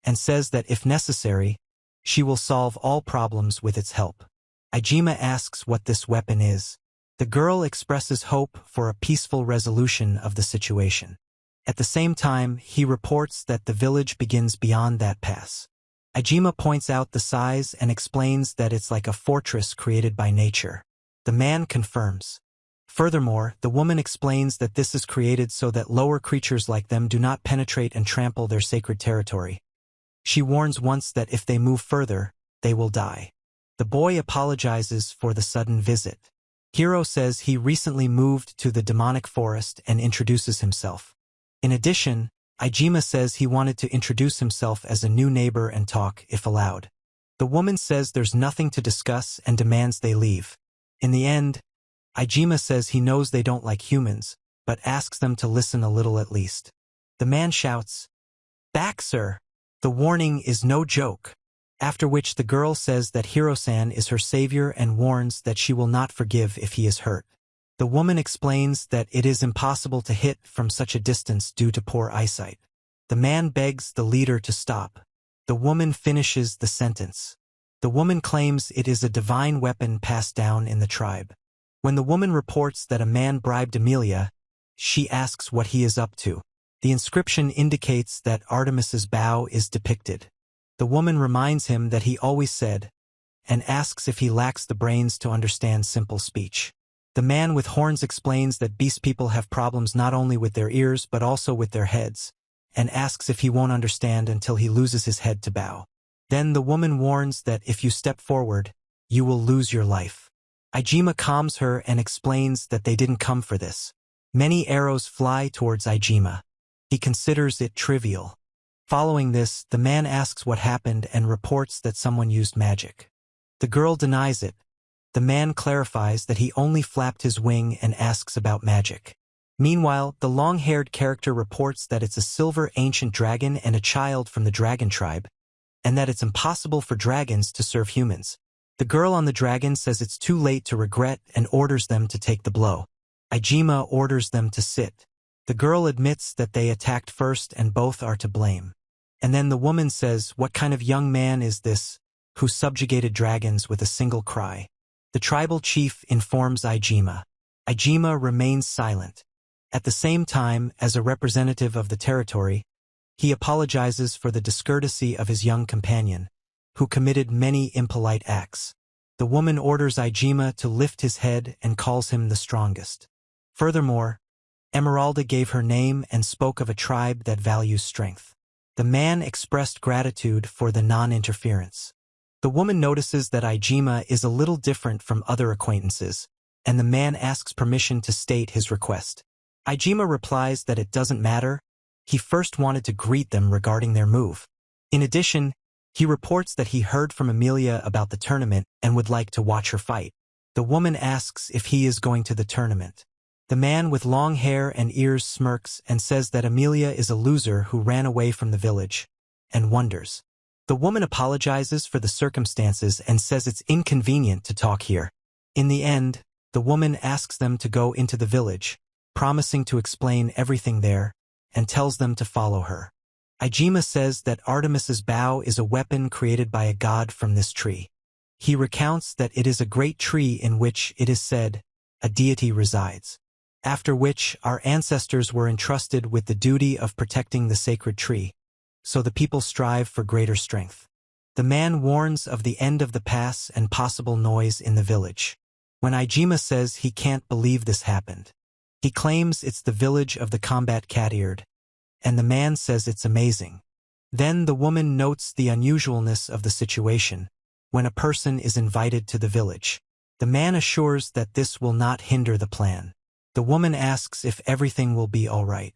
Speaker 1: and says that if necessary, she will solve all problems with its help. Ijima asks what this weapon is. The girl expresses hope for a peaceful resolution of the situation. At the same time, he reports that the village begins beyond that pass. Ijima points out the size and explains that it's like a fortress created by nature. The man confirms. Furthermore, the woman explains that this is created so that lower creatures like them do not penetrate and trample their sacred territory. She warns once that if they move further, they will die. The boy apologizes for the sudden visit. Hiro says he recently moved to the demonic forest and introduces himself. In addition, Ijima says he wanted to introduce himself as a new neighbor and talk, if allowed. The woman says there's nothing to discuss and demands they leave. In the end, Ijima says he knows they don't like humans, but asks them to listen a little at least. The man shouts, "Back, sir! The warning is no joke." After which the girl says that Hiro-san is her savior and warns that she will not forgive if he is hurt. The woman explains that it is impossible to hit from such a distance due to poor eyesight. The man begs the leader to stop. The woman finishes the sentence. The woman claims it is a divine weapon passed down in the tribe. When the woman reports that a man bribed Amelia, she asks what he is up to. The inscription indicates that Artemis's bow is depicted. The woman reminds him that he always said, and asks if he lacks the brains to understand simple speech. The man with horns explains that beast people have problems not only with their ears but also with their heads, and asks if he won't understand until he loses his head to bow. Then the woman warns that if you step forward, you will lose your life. Ijima calms her and explains that they didn't come for this. Many arrows fly towards Ijima. He considers it trivial. Following this, the man asks what happened and reports that someone used magic. The girl denies it. The man clarifies that he only flapped his wing and asks about magic. Meanwhile, the long-haired character reports that it's a silver ancient dragon and a child from the dragon tribe, and that it's impossible for dragons to serve humans. The girl on the dragon says it's too late to regret and orders them to take the blow. Ijima orders them to sit. The girl admits that they attacked first and both are to blame. And then the woman says, "What kind of young man is this, who subjugated dragons with a single cry?" The tribal chief informs Ijima. Ijima remains silent. At the same time, as a representative of the territory, he apologizes for the discourtesy of his young companion, who committed many impolite acts. The woman orders Ijima to lift his head and calls him the strongest. Furthermore, Emeralda gave her name and spoke of a tribe that values strength. The man expressed gratitude for the non-interference. The woman notices that Ijima is a little different from other acquaintances, and the man asks permission to state his request. Ijima replies that it doesn't matter. He first wanted to greet them regarding their move. In addition, he reports that he heard from Amelia about the tournament and would like to watch her fight. The woman asks if he is going to the tournament. The man with long hair and ears smirks and says that Amelia is a loser who ran away from the village, and wonders. The woman apologizes for the circumstances and says it's inconvenient to talk here. In the end, the woman asks them to go into the village, promising to explain everything there, and tells them to follow her. Ijima says that Artemis's bow is a weapon created by a god from this tree. He recounts that it is a great tree in which, it is said, a deity resides. After which, our ancestors were entrusted with the duty of protecting the sacred tree, so the people strive for greater strength. The man warns of the end of the pass and possible noise in the village. When Ijima says he can't believe this happened, he claims it's the village of the combat cat-eared, and the man says it's amazing. Then the woman notes the unusualness of the situation when a person is invited to the village. The man assures that this will not hinder the plan. The woman asks if everything will be all right.